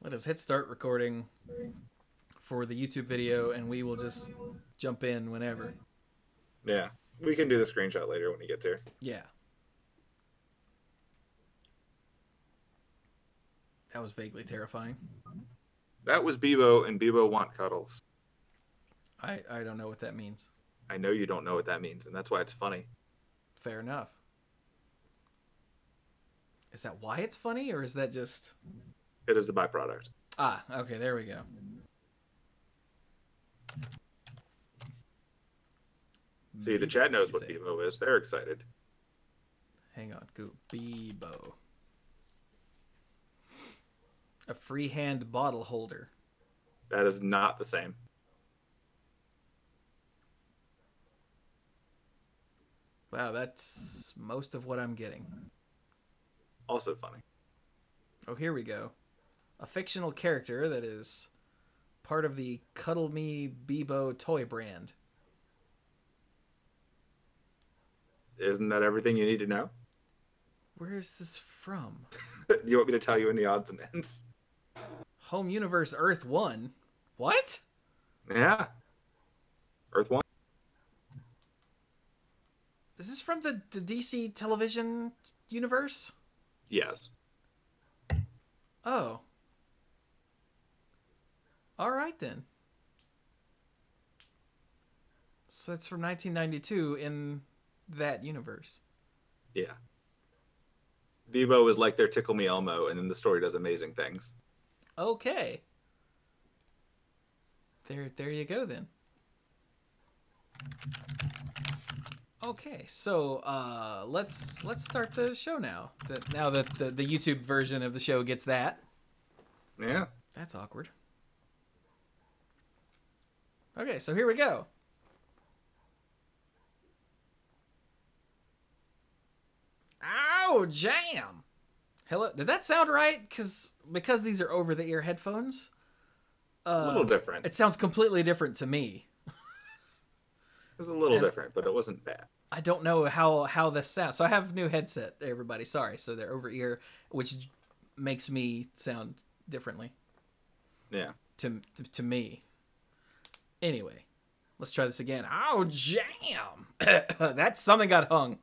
Let us hit start recording for the YouTube video, and we will just jump in whenever. Yeah, we can do the screenshot later when he gets here. Yeah. That was vaguely terrifying. That was Bebo, and Bebo want cuddles. I don't know what that means. I know you don't know what that means, and that's why it's funny. Fair enough. Is that why it's funny, or is that just... It is the byproduct. Ah, okay, there we go. See, the chat knows what Bebo is. They're excited. Hang on, go Bebo. A freehand bottle holder. That is not the same. Wow, that's most of what I'm getting. Also funny. Oh, here we go. A fictional character that is part of the Cuddle Me Bebo toy brand. Isn't that everything you need to know? Where is this from? Do you want me to tell you in the odds and ends? Home Universe Earth 1? What? Yeah. Earth 1. Is this from the DC television universe? Yes. Oh. Alright then. So it's from 1992 in that universe. Yeah. Bebo is like their Tickle Me Elmo, and then the story does amazing things. Okay. There you go then. Okay, so let's start the show now. Now that the YouTube version of the show gets that. Yeah. That's awkward. Okay, so here we go. Ow, jam. Hello, did that sound right? Because these are over-the-ear headphones. A little different. It sounds completely different to me. It was a little different, but it wasn't bad. I don't know how this sounds. So I have a new headset, everybody. Sorry. So they're over-ear, which makes me sound differently. Yeah. To me. Anyway, let's try this again. Oh, jam. That something got hung.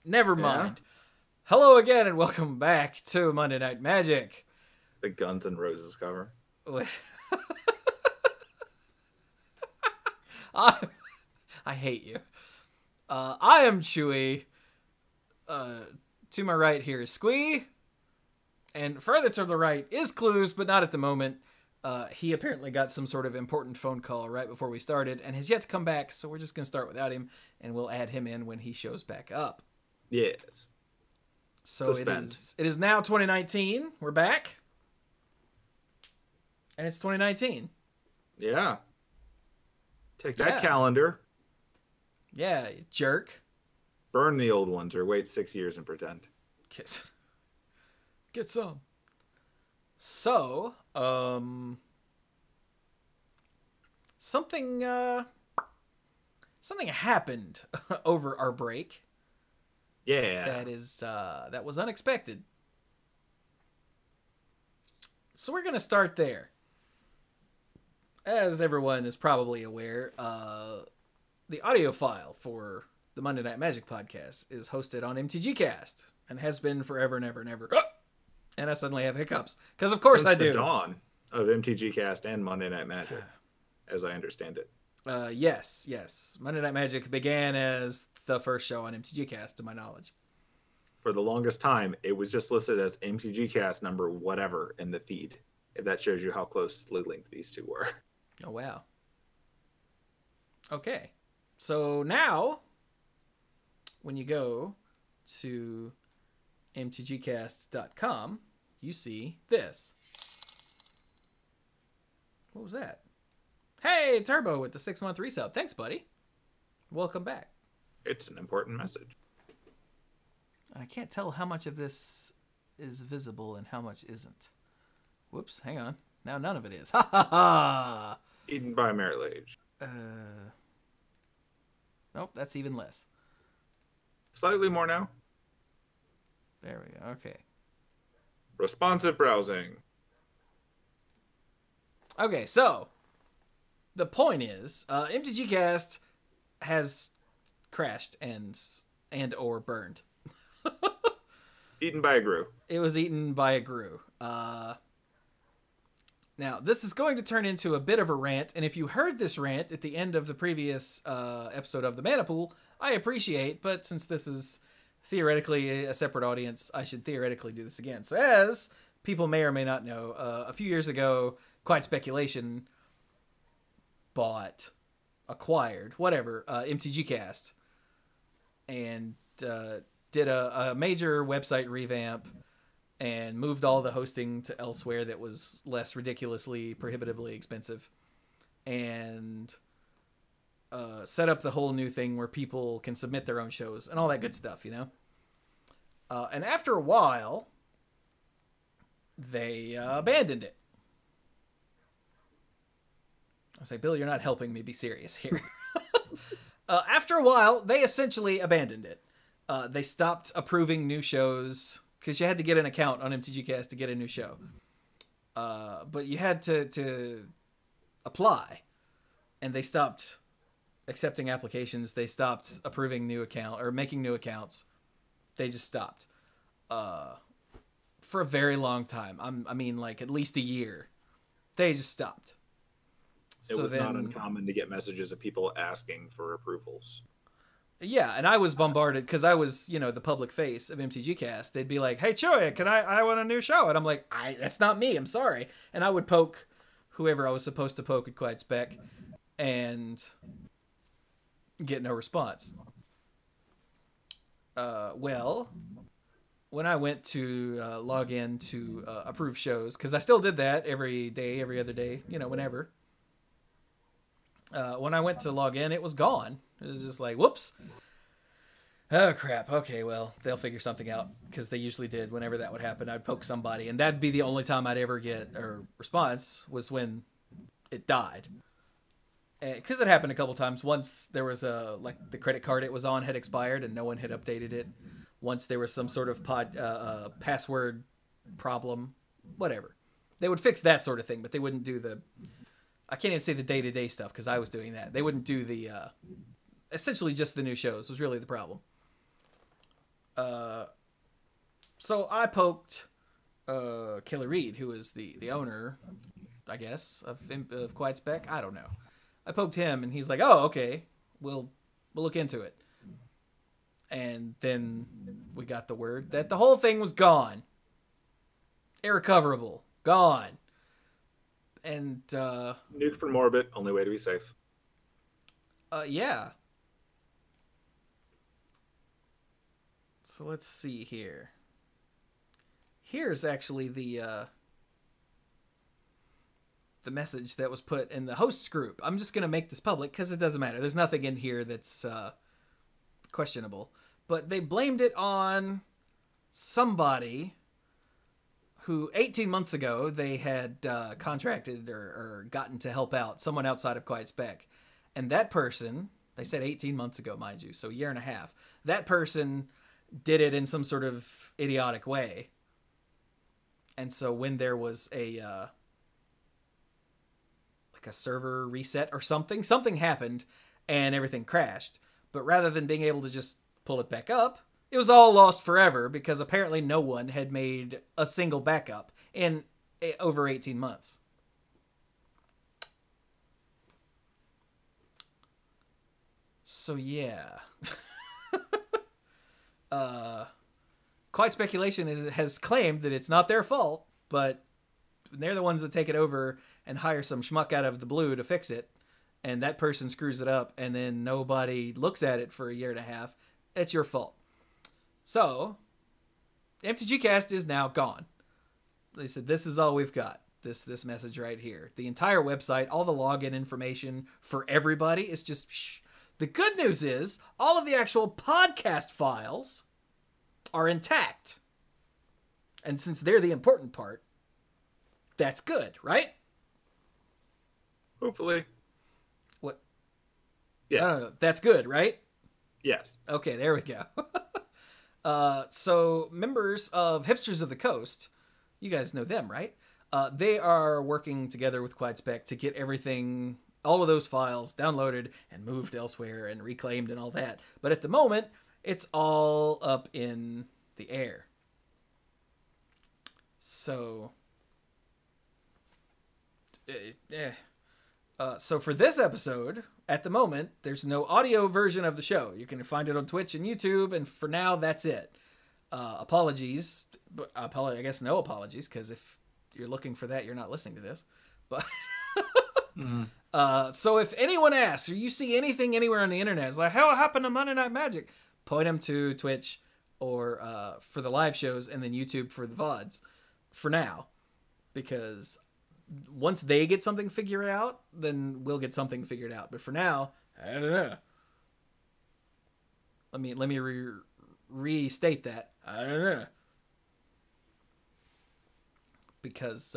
Never mind. Yeah. Hello again, and welcome back to Monday Night Magic. The Guns N' Roses cover. I hate you. I am Chewie. To my right here is Squee. And further to the right is Cluze, but not at the moment. He apparently got some sort of important phone call right before we started and has yet to come back, so we're just going to start without him, and we'll add him in when he shows back up. Yes. So it is now 2019. We're back. And it's 2019. Yeah. Take that calendar. Yeah, you jerk. Burn the old ones or wait 6 years and pretend. Get some. So, something happened over our break. Yeah. That was unexpected. So we're going to start there. As everyone is probably aware, the audio file for the Monday Night Magic podcast is hosted on MTGCast and has been forever and ever and ever. And I suddenly have hiccups because, of course, I do. Since the dawn of MTGCast and Monday Night Magic, as I understand it. Yes. Monday Night Magic began as the first show on MTGCast, to my knowledge. For the longest time, it was just listed as MTGCast number whatever in the feed. If that shows you how closely linked these two were. Oh, wow. Okay. So now, when you go to mtgcast.com, you see this. What was that? Hey, Turbo with the 6-month resub. Thanks, buddy. Welcome back. It's an important message. I can't tell how much of this is visible and how much isn't. Whoops, hang on. Now none of it is. Ha ha ha! Eaten by Marriage. Nope, that's even less. Slightly more now. There we go. Okay. Responsive browsing. Okay, so the point is, MTGCast has crashed and or burned. Eaten by a Gru. It was eaten by a Gru. Now, this is going to turn into a bit of a rant, and if you heard this rant at the end of the previous episode of the Mana Pool, I appreciate, but since this is theoretically a separate audience, I should theoretically do this again. So as people may or may not know, a few years ago, Quiet Speculation acquired, MTGCast, and did a major website revamp and moved all the hosting to elsewhere that was less ridiculously, prohibitively expensive, and set up the whole new thing where people can submit their own shows and all that good stuff, you know? And after a while, they abandoned it. I say, Bill, you're not helping me be serious here. After a while, they essentially abandoned it. They stopped approving new shows because you had to get an account on MTGCast to get a new show. But you had to apply, and they stopped accepting applications. They stopped approving new account or making new accounts. They just stopped for a very long time. I mean, like at least a year. They just stopped. It was not uncommon to get messages of people asking for approvals. Yeah, and I was bombarded because I was, the public face of MTGCast. They'd be like, "Hey, Chewie, I want a new show," and I'm like, "That's not me. I'm sorry." And I would poke whoever I was supposed to poke at Quiet Spec, and get no response. Well, when I went to log in to approve shows, because I still did that every day, every other day, whenever. When I went to log in, it was gone. It was just like, whoops. Oh, crap. Okay, well, they'll figure something out, because they usually did. Whenever that would happen, I'd poke somebody, and that'd be the only time I'd ever get a response was when it died. Because it happened a couple times. Once there was the credit card it was on had expired, and no one had updated it. Once there was some sort of password problem, whatever. They would fix that sort of thing, but they wouldn't do I can't even say the day-to-day stuff because I was doing that. They wouldn't do the, essentially just the new shows was really the problem. So I poked Killer Reed, who is the owner, I guess, of Quiet Spec. I don't know. I poked him, and he's like, "Oh, okay, we'll look into it." And then we got the word that the whole thing was gone. Irrecoverable. Gone. And nuke from orbit, only way to be safe. Yeah. So let's see here. Here's actually the message that was put in the hosts group. I'm just gonna make this public because it doesn't matter. There's nothing in here that's questionable. But they blamed it on somebody who 18 months ago they had contracted or gotten to help out someone outside of Quiet Spec. And that person, they said 18 months ago, mind you, so a year and a half, that person did it in some sort of idiotic way. And so when there was a server reset or something happened and everything crashed. But rather than being able to just pull it back up, it was all lost forever because apparently no one had made a single backup in over 18 months. So yeah. Quiet Speculation has claimed that it's not their fault, but they're the ones that take it over and hire some schmuck out of the blue to fix it, and that person screws it up, and then nobody looks at it for a year and a half. It's your fault. So, MTGCast is now gone. They said, this is all we've got. This message right here. The entire website, all the login information for everybody is just shh. The good news is, all of the actual podcast files are intact. And since they're the important part, that's good, right? Hopefully. What? Yes. No. That's good, right? Yes. Okay, there we go. So members of Hipsters of the Coast, you guys know them, right? They are working together with QuietSpec to get everything, all of those files downloaded and moved elsewhere and reclaimed and all that. But at the moment, it's all up in the air. So, so for this episode, at the moment, there's no audio version of the show. You can find it on Twitch and YouTube, and for now, that's it. Apologies. I guess no apologies, because if you're looking for that, you're not listening to this. But so if anyone asks, or you see anything anywhere on the internet, it's like, how happened to Monday Night Magic? Point them to Twitch or for the live shows, and then YouTube for the VODs for now. Because once they get something figured out, then we'll get something figured out. But for now, I don't know. Let me restate that. I don't know. Because,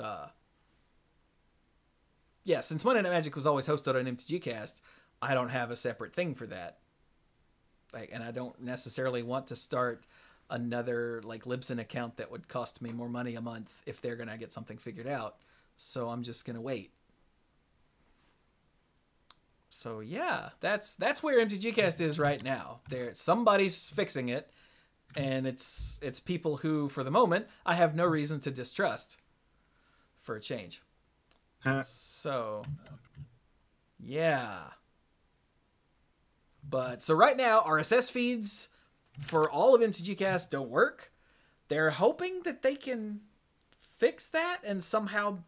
yeah, since Monday Night Magic was always hosted on MTGCast, I don't have a separate thing for that. Like, and I don't necessarily want to start another, like, Libsyn account that would cost me more money a month if they're going to get something figured out. So I'm just going to wait. So, yeah, that's where MTGCast is right now. Somebody's fixing it, and it's people who, for the moment, I have no reason to distrust for a change. So, yeah. But, so right now, RSS feeds for all of MTGCast don't work. They're hoping that they can fix that and somehow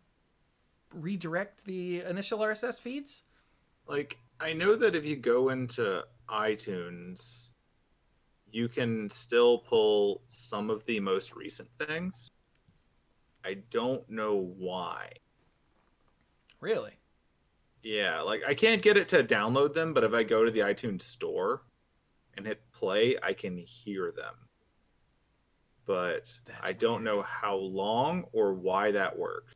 redirect the initial RSS feeds. Like, I know that if you go into iTunes, you can still pull some of the most recent things. I don't know why. Really? Yeah, like I can't get it to download them, but if I go to the iTunes store and hit play, I can hear them. But I don't know how long or why that works.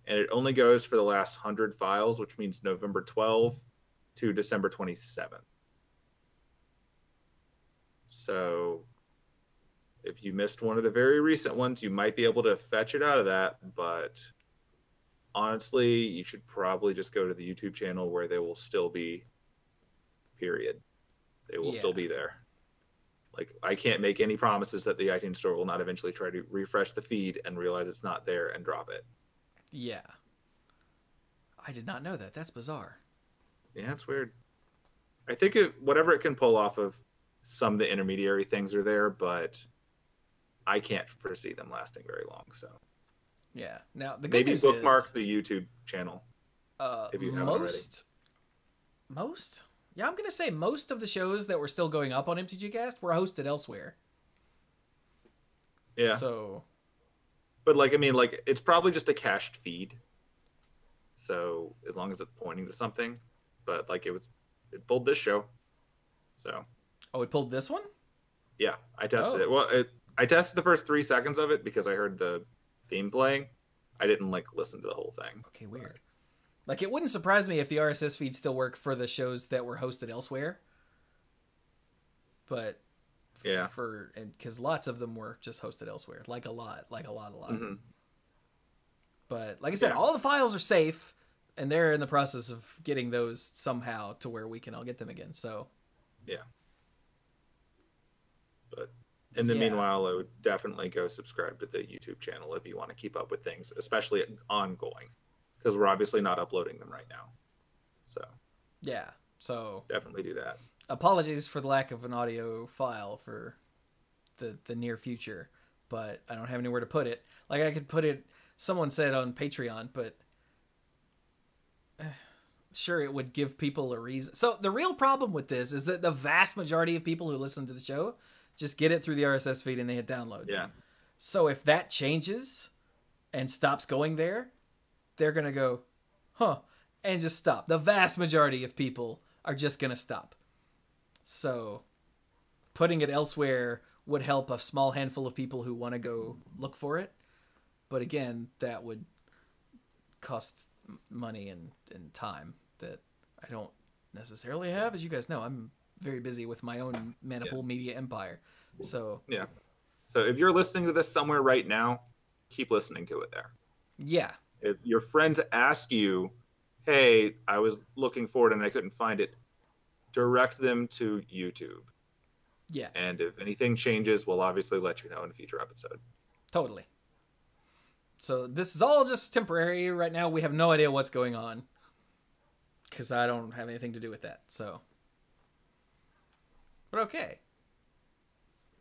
And it only goes for the last 100 files, which means November 12th to December 27th. So if you missed one of the very recent ones, you might be able to fetch it out of that. But honestly, you should probably just go to the YouTube channel where they will still be, period. They will still be there. Like, I can't make any promises that the iTunes store will not eventually try to refresh the feed and realize it's not there and drop it. Yeah. I did not know that. That's bizarre. Yeah, it's weird. I think whatever it can pull off of some of the intermediary things are there, but I can't foresee them lasting very long. So, yeah. Now the good news bookmark is, the YouTube channel if you haven't already. Most? Yeah, I'm gonna say most of the shows that were still going up on MTGCast were hosted elsewhere. Yeah. So, but like, I mean, like it's probably just a cached feed. So as long as it's pointing to something, but like it pulled this show. So. Oh, it pulled this one? Yeah, I tested it. Well, I tested the first 3 seconds of it because I heard the theme playing. I didn't like listen to the whole thing. Okay, weird. Like, it wouldn't surprise me if the RSS feeds still work for the shows that were hosted elsewhere. But yeah, because lots of them were just hosted elsewhere, like a lot. Mm-hmm. But like I said, all the files are safe, and they're in the process of getting those somehow to where we can all get them again. So yeah. But in the meanwhile, I would definitely go subscribe to the YouTube channel if you want to keep up with things, especially ongoing, because we're obviously not uploading them right now. So yeah, so definitely do that. Apologies for the lack of an audio file for the near future, but I don't have anywhere to put it. Like, I could put it, someone said on Patreon, but sure, it would give people a reason. So the real problem with this is that the vast majority of people who listen to the show just get it through the RSS feed and they hit download. Yeah. So if that changes and stops going there, they're going to go, huh, and just stop. The vast majority of people are just going to stop. So putting it elsewhere would help a small handful of people who want to go look for it. But again, that would cost money and time that I don't necessarily have. As you guys know, I'm very busy with my own Maniple Media empire. So yeah. So if you're listening to this somewhere right now, keep listening to it there. Yeah. If your friends ask you, hey, I was looking for it and I couldn't find it, direct them to YouTube. Yeah. And if anything changes, we'll obviously let you know in a future episode. Totally. So this is all just temporary right now. We have no idea what's going on because I don't have anything to do with that. So, but okay.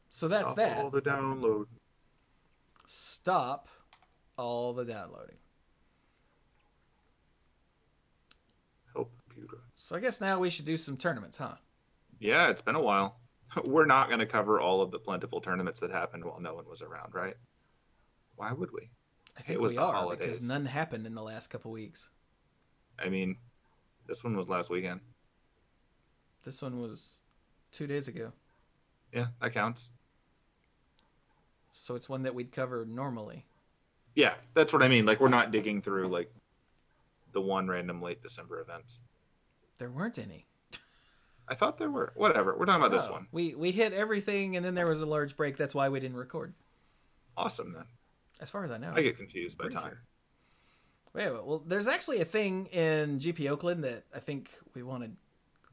So that's Stop that. all the download. Stop all the downloading. Help computer. So I guess now we should do some tournaments, huh? Yeah, it's been a while. We're not going to cover all of the plentiful tournaments that happened while no one was around, right? Why would we? I think it was we the are holidays. because none happened in the last couple weeks. I mean, this one was last weekend. This one was 2 days ago. Yeah, that counts. So it's one that we'd cover normally. Yeah, that's what I mean. Like, we're not digging through, like, the one random late December event. There weren't any. I thought there were. Whatever. We're talking about this one. We hit everything, and then there was a large break. That's why we didn't record. Awesome, then. As far as I know. I get confused by time. Sure. Wait, well, there's actually a thing in GP Oakland that I think we wanted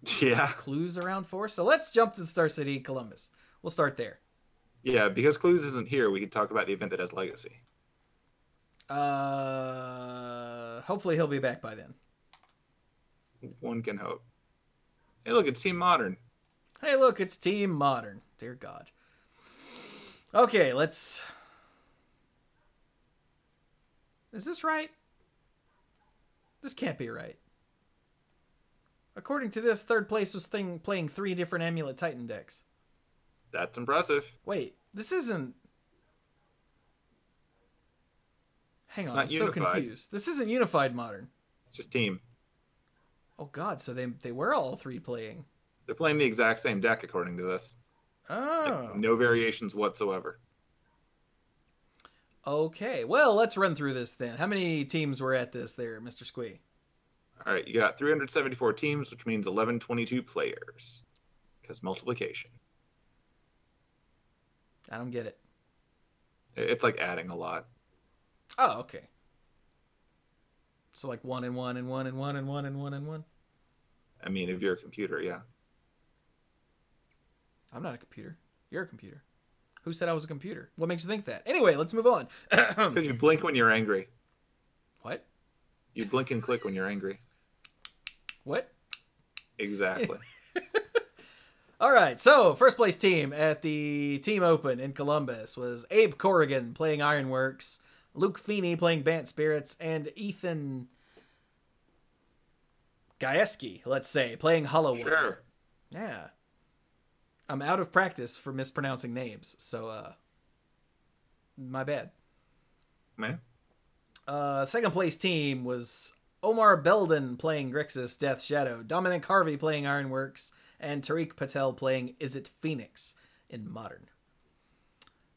clues around for. So let's jump to Star City, Columbus. We'll start there. Yeah, because Cluze isn't here, we could talk about the event that has Legacy. Hopefully he'll be back by then. One can hope. Hey, look, it's Team Modern. Hey, look, it's Team Modern. Dear God. Okay, let's... Is this right? This can't be right. According to this, third place was playing 3 different Amulet Titan decks. That's impressive. Wait, this isn't... Hang on, I'm so unified. confused. This isn't Unified Modern. It's just Team. Oh God, so they were all 3 playing. They're playing the exact same deck according to this. Oh. Like, no variations whatsoever. Okay, well, let's run through this then. How many teams were at this there, Mr. Squee? All right, you got 374 teams, which means 1122 players. Because multiplication. I don't get it. It's like adding a lot. Oh, okay. So like 1 and 1 and 1 and 1 and 1 and 1 and 1? I mean, if you're a computer, yeah. I'm not a computer. You're a computer. Who said I was a computer? What makes you think that? Anyway, let's move on. Because you blink when you're angry. What? You blink and click when you're angry. What? Exactly. All right, so first place team at the Team Open in Columbus was Abe Corrigan playing Ironworks, Luke Feeney playing Bant Spirits, and Ethan Gajewski, let's say, playing Hollowwood. Sure. Yeah. I'm out of practice for mispronouncing names, so my bad. Man. Second place team was Omar Belden playing Grixis Death Shadow, Dominic Harvey playing Ironworks, and Tariq Patel playing Is It Phoenix in Modern.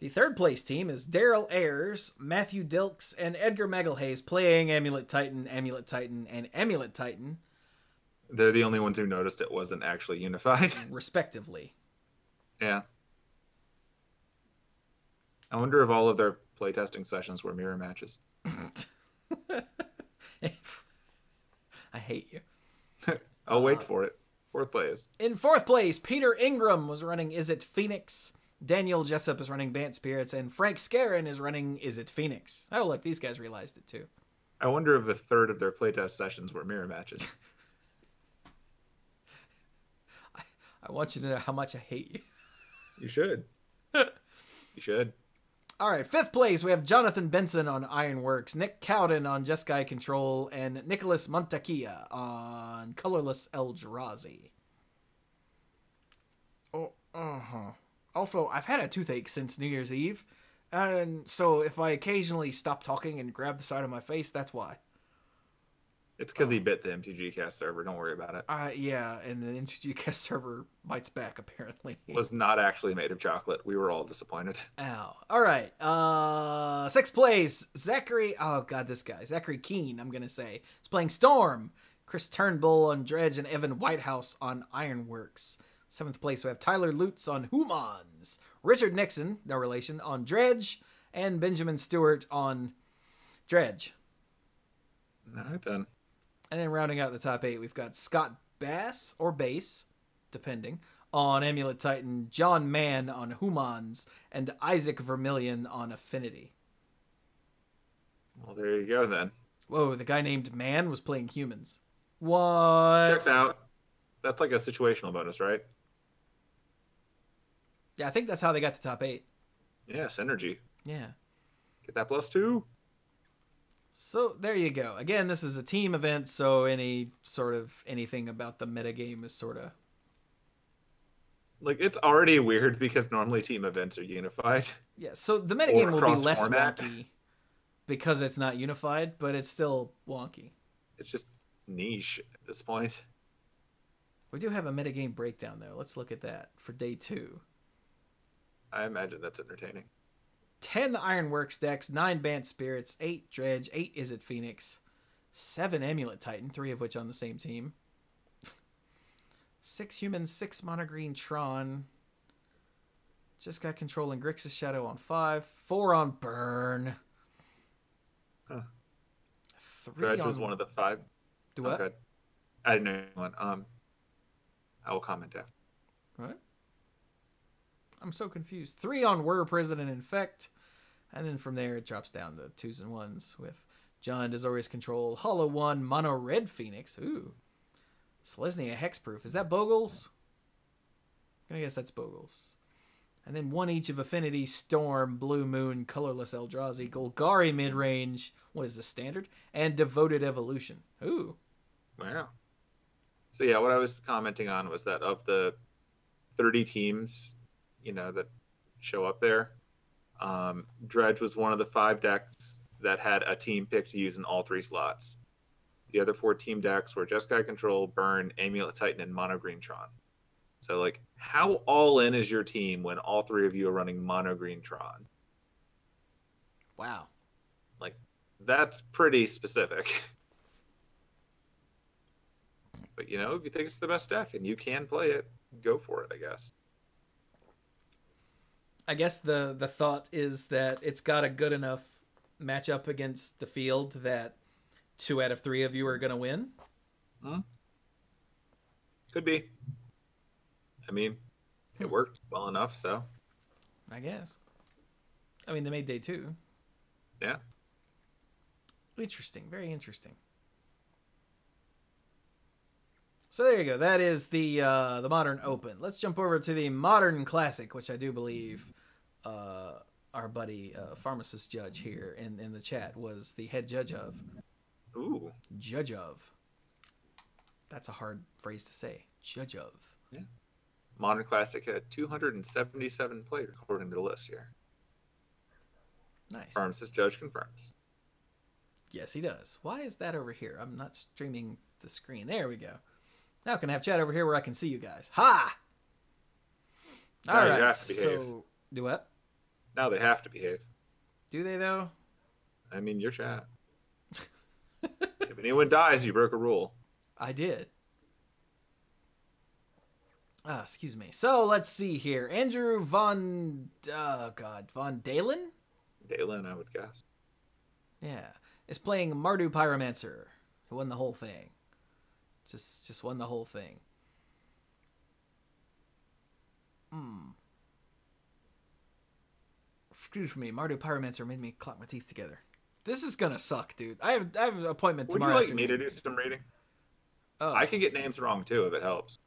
The third place team is Daryl Ayers, Matthew Dilks, and Edgar Magalhaes playing Amulet Titan, Amulet Titan, and Amulet Titan. They're the only ones who noticed it wasn't actually unified. Respectively. Yeah. I wonder if all of their playtesting sessions were mirror matches. I hate you. I'll wait for it. Fourth place. In fourth place, Peter Ingram was running Is It Phoenix. Daniel Jessup is running Bant Spirits, and Frank Scarron is running Is It Phoenix. Oh, look, these guys realized it too. I wonder if a third of their playtest sessions were mirror matches. I want you to know how much I hate you. You should. You should. All right, fifth place, we have Jonathan Benson on Ironworks, Nick Cowden on Jeskai Control, and Nicholas Montaquilla on Colorless Eldrazi. Oh, Also, I've had a toothache since New Year's Eve, and so if I occasionally stop talking and grab the side of my face, that's why. It's because he bit the MTGCast server. Don't worry about it. Yeah, and the MTGCast server bites back, apparently. It was not actually made of chocolate. We were all disappointed. Ow. All right. Sixth place, Zachary. Oh, God, this guy. Zachary Keene, I'm going to say. He's playing Storm. Chris Turnbull on Dredge and Evan Whitehouse on Ironworks. Seventh place, we have Tyler Lutz on Humans. Richard Nixon, no relation, on Dredge. And Benjamin Stewart on Dredge. All right, then. And then rounding out the top 8, we've got Scott Bass, or Bass, depending, on Amulet Titan, John Mann on Humans, and Isaac Vermillion on Affinity. Well, there you go, then. Whoa, the guy named Mann was playing humans. What? Checks out. That's like a situational bonus, right? Yeah, I think that's how they got the top 8. Yeah, synergy. Yeah. Get that +2. So there you go. Again, this is a team event, so any sort of anything about the metagame is sort of... Like, it's already weird because normally team events are unified. Yeah, so the metagame will be less format. wonky because it's not unified, but it's still wonky. It's just niche at this point. We do have a metagame breakdown, though. Let's look at that for day 2. I imagine that's entertaining. 10 Ironworks decks, 9 Bant Spirits, 8 Dredge, 8 Izzet Phoenix, 7 Amulet Titan, 3 of which on the same team, 6 Humans, 6 Mono Green Tron, just got Controlling Grixis Shadow on 5, 4 on Burn, Huh. 3 Dredge on... was one of the 5. Do what? Okay. I didn't know one. I will comment after. What? I'm so confused. 3 on Were Prison and Infect. And then from there, it drops down to 2s and 1s with John Dezorius Control, Hollow 1, Mono Red Phoenix. Ooh. Selesnya Hexproof. Is that Bogles? I guess that's Bogles. And then 1 each of Affinity, Storm, Blue Moon, Colorless Eldrazi, Golgari Midrange. What is the standard? And Devoted Evolution. Ooh. Wow. So yeah, what I was commenting on was that of the 30 teams, that show up there, Dredge was one of the 5 decks that had a team pick to use in all 3 slots. The other 4 team decks were Jeskai Control, Burn, Amulet Titan, and Mono Green Tron. So, like, how all in is your team when all 3 of you are running Mono Green Tron? Wow. Like, that's pretty specific. But, if you think it's the best deck and you can play it, go for it, I guess. I guess the thought is that it's got a good enough matchup against the field that 2 out of 3 of you are going to win. Could be. I mean, it worked well enough, so. I guess. I mean, they made day 2. Yeah. Interesting. Very interesting. So there you go. That is the Modern Open. Let's jump over to the Modern Classic, which I do believe our buddy Pharmacist Judge here in the chat was the head judge of. Ooh. Judge of. That's a hard phrase to say. Judge of. Yeah. Modern Classic had 277 players according to the list here. Nice. Pharmacist Judge confirms. Yes, he does. Why is that over here? I'm not streaming the screen. There we go. Now I can have chat over here where I can see you guys. Ha! All Now you right. have to behave. So, do what? Now they have to behave. Do they, though? I mean, your chat. If anyone dies, you broke a rule. I did. Excuse me. So, let's see here. Andrew Von Dalen? Dalen, I would guess. Yeah. Is playing Mardu Pyromancer, who won the whole thing. Just won the whole thing. Excuse me, Mardu Pyromancer made me clap my teeth together. This is gonna suck, dude. I have an appointment tomorrow. Would you like me to do some reading? Oh. I can get names wrong too if it helps.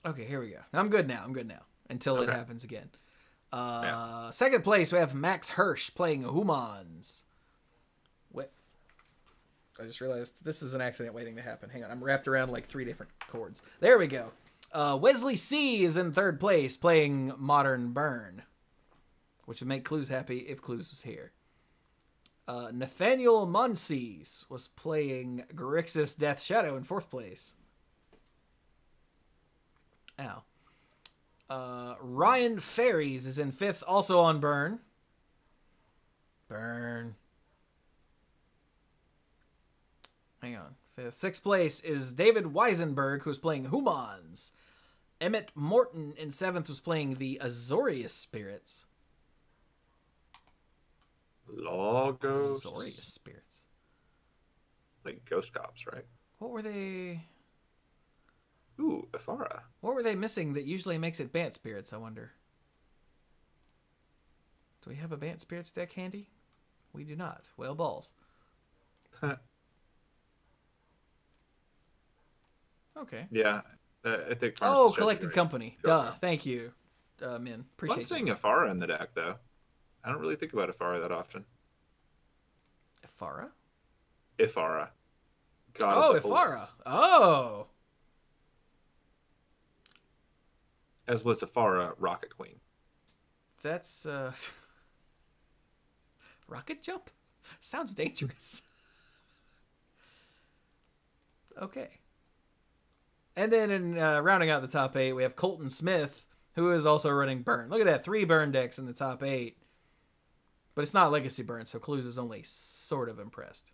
Okay, here we go. I'm good now. Until it Okay. happens again. Second place, we have Max Hirsch playing Humans. What? I just realized this is an accident waiting to happen. Hang on, I'm wrapped around like 3 different cords. There we go. Wesley C is in third place playing Modern Burn, which would make Cluze happy if Cluze was here. Nathaniel Monsees was playing Grixis Death Shadow in fourth place. Ow. Ryan Ferries is in fifth, also on Burn. Burn. Hang on. Fifth. Sixth place is David Weisenberg, who's playing Humans. Emmett Morton in seventh was playing the Azorius Spirits. Logos. Azorius Spirits. Like Ghost Cops, right? What were they? Ooh, Ifara. What were they missing that usually makes it Bant Spirits, I wonder? Do we have a Bant Spirits deck handy? We do not. Well, balls. Okay. Yeah, I think. Oh, Collected Company. Duh. Thank you, Min. Appreciate it. I'm saying Ifara in the deck, though. I don't really think about Ifara that often. Ifara? Ifara. God Oh, of the Ifara. Hosts. Oh. As was Ifara, Rocket Queen. That's, Rocket Jump? Sounds dangerous. Okay. And then in rounding out the top 8, we have Colton Smith, who is also running Burn. Look at that, 3 Burn decks in the top 8. But it's not Legacy Burn, so Cluze is only sort of impressed.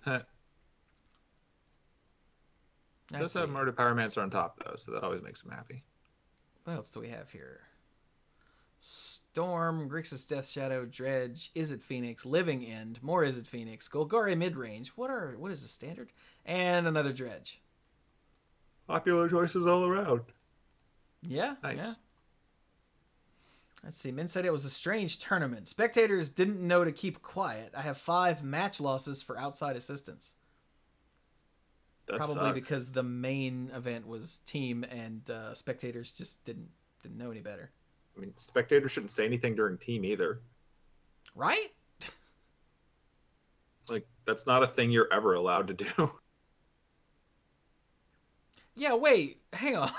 Does have Murder Pyromancer on top, though, so that always makes him happy. What else do we have here? Storm, Grixis Death Shadow, Dredge, Izzet Phoenix, Living End, more Izzet Phoenix, Golgari Midrange. What is the standard? And another Dredge. Popular choices all around. Yeah, nice. Yeah. Let's see. Min said it was a strange tournament. Spectators didn't know to keep quiet. I have 5 match losses for outside assistance. That Probably sucks. because the main event was team and spectators just didn't know any better. I mean, spectators shouldn't say anything during team either. Right? Like, that's not a thing you're ever allowed to do. Yeah, wait. Hang on.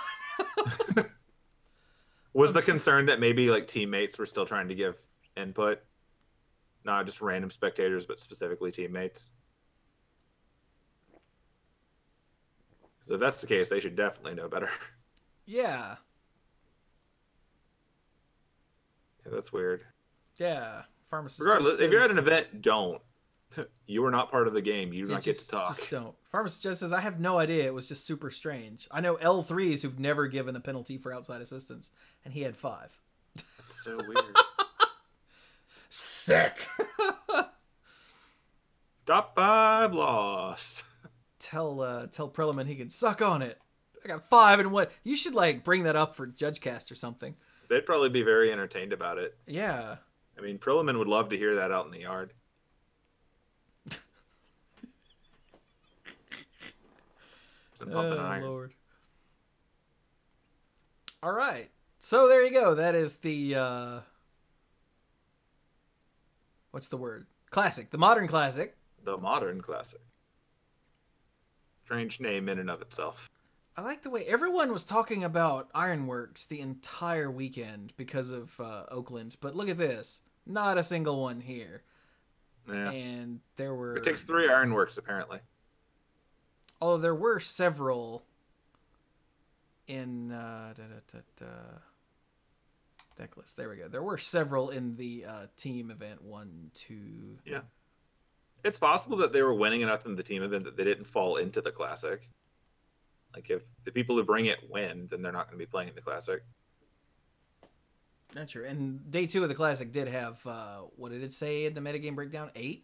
Was the concern that maybe like teammates were still trying to give input? Not just random spectators, but specifically teammates? So if that's the case, they should definitely know better. Yeah. Yeah, that's weird. Yeah. Pharmacist. Regardless, says, if you're at an event, don't. You are not part of the game. You do not get to talk. Just don't. Pharmacist just says, I have no idea. It was just super strange. I know L3s who've never given a penalty for outside assistance, and he had 5. That's so weird. Sick. Top 5 loss. Tell Preliman he can suck on it. I got 5 and what? You should like bring that up for JudgeCast or something. They'd probably be very entertained about it. Yeah. I mean, Preliman would love to hear that out in the yard. Lord. All right. So there you go. That is the what's the word? Classic. The modern classic. The modern classic. Strange name in and of itself. I like the way everyone was talking about Ironworks the entire weekend because of Oakland, but look at this. Not a single one here. Yeah. And there were... It takes 3 Ironworks, apparently. Although there were several in deck list. There we go. There were several in the team event. 1, 2. Yeah. It's possible that they were winning enough in the team event that they didn't fall into the classic. Like, if the people who bring it win, then they're not going to be playing in the classic. Not sure. And day 2 of the classic did have, what did it say in the metagame breakdown? 8?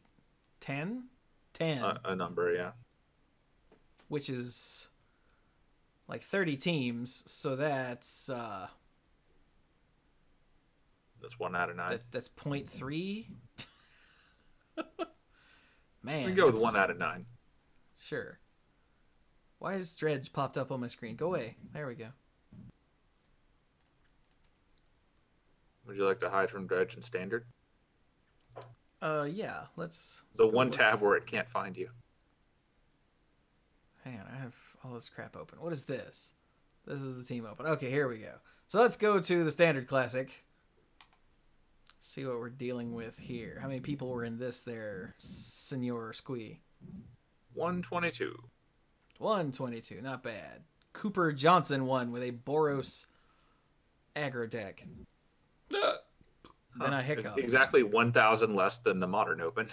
10? 10. A number, yeah. Which is like 30 teams, so that's... That's 1 out of 9. That's 0.3? Man. We can go with 1 out of 9. Sure. Why has Dredge popped up on my screen? Go away. There we go. Would you like to hide from Dredge and Standard? Yeah. Let's the one tab where it can't find you. Hang on, I have all this crap open. What is this? This is the team open. Okay, here we go. So let's go to the Standard Classic. See what we're dealing with here. How many people were in this there, Senor Squee? 122. 122, not bad. Cooper Johnson won with a Boros aggro deck. Then I hiccup. It's exactly 1,000 less than the Modern Open.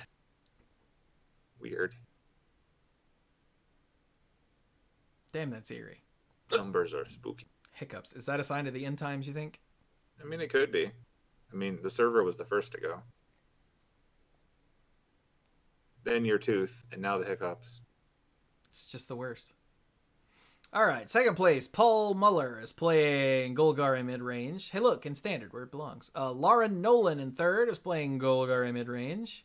Weird. Damn, that's eerie. Numbers are spooky. Hiccups. Is that a sign of the end times, you think? I mean, it could be. I mean, the server was the first to go. then your tooth, and now the hiccups. It's just the worst. All right, second place, Paul Muller is playing Golgari mid-range. Hey, look, in standard, where it belongs. Lauren Nolan in third is playing Golgari mid-range.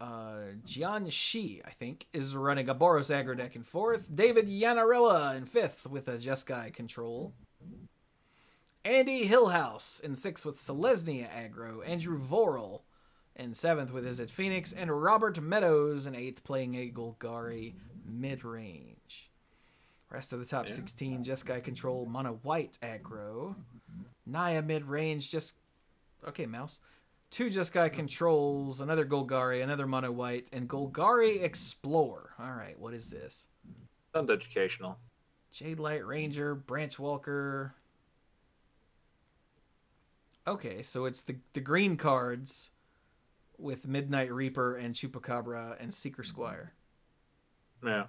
Jian Shi, I think, is running a Boros aggro deck in fourth. David Yanarella in fifth with a Jeskai control. Andy Hillhouse in sixth with Selesnya aggro. Andrew Vorel in seventh with Izzet Phoenix. And Robert Meadows in eighth playing a Golgari mid-range. Rest of the top 16, Jeskai control, mono white aggro. Naya mid-range, just... Okay, mouse. 2 Jeskai controls, another Golgari, another mono white, and Golgari Explore. All right, what is this? Sounds educational. Jade Light Ranger, Branch Walker. Okay, so it's the green cards with Midnight Reaper and Chupacabra and Seeker Squire. Yeah.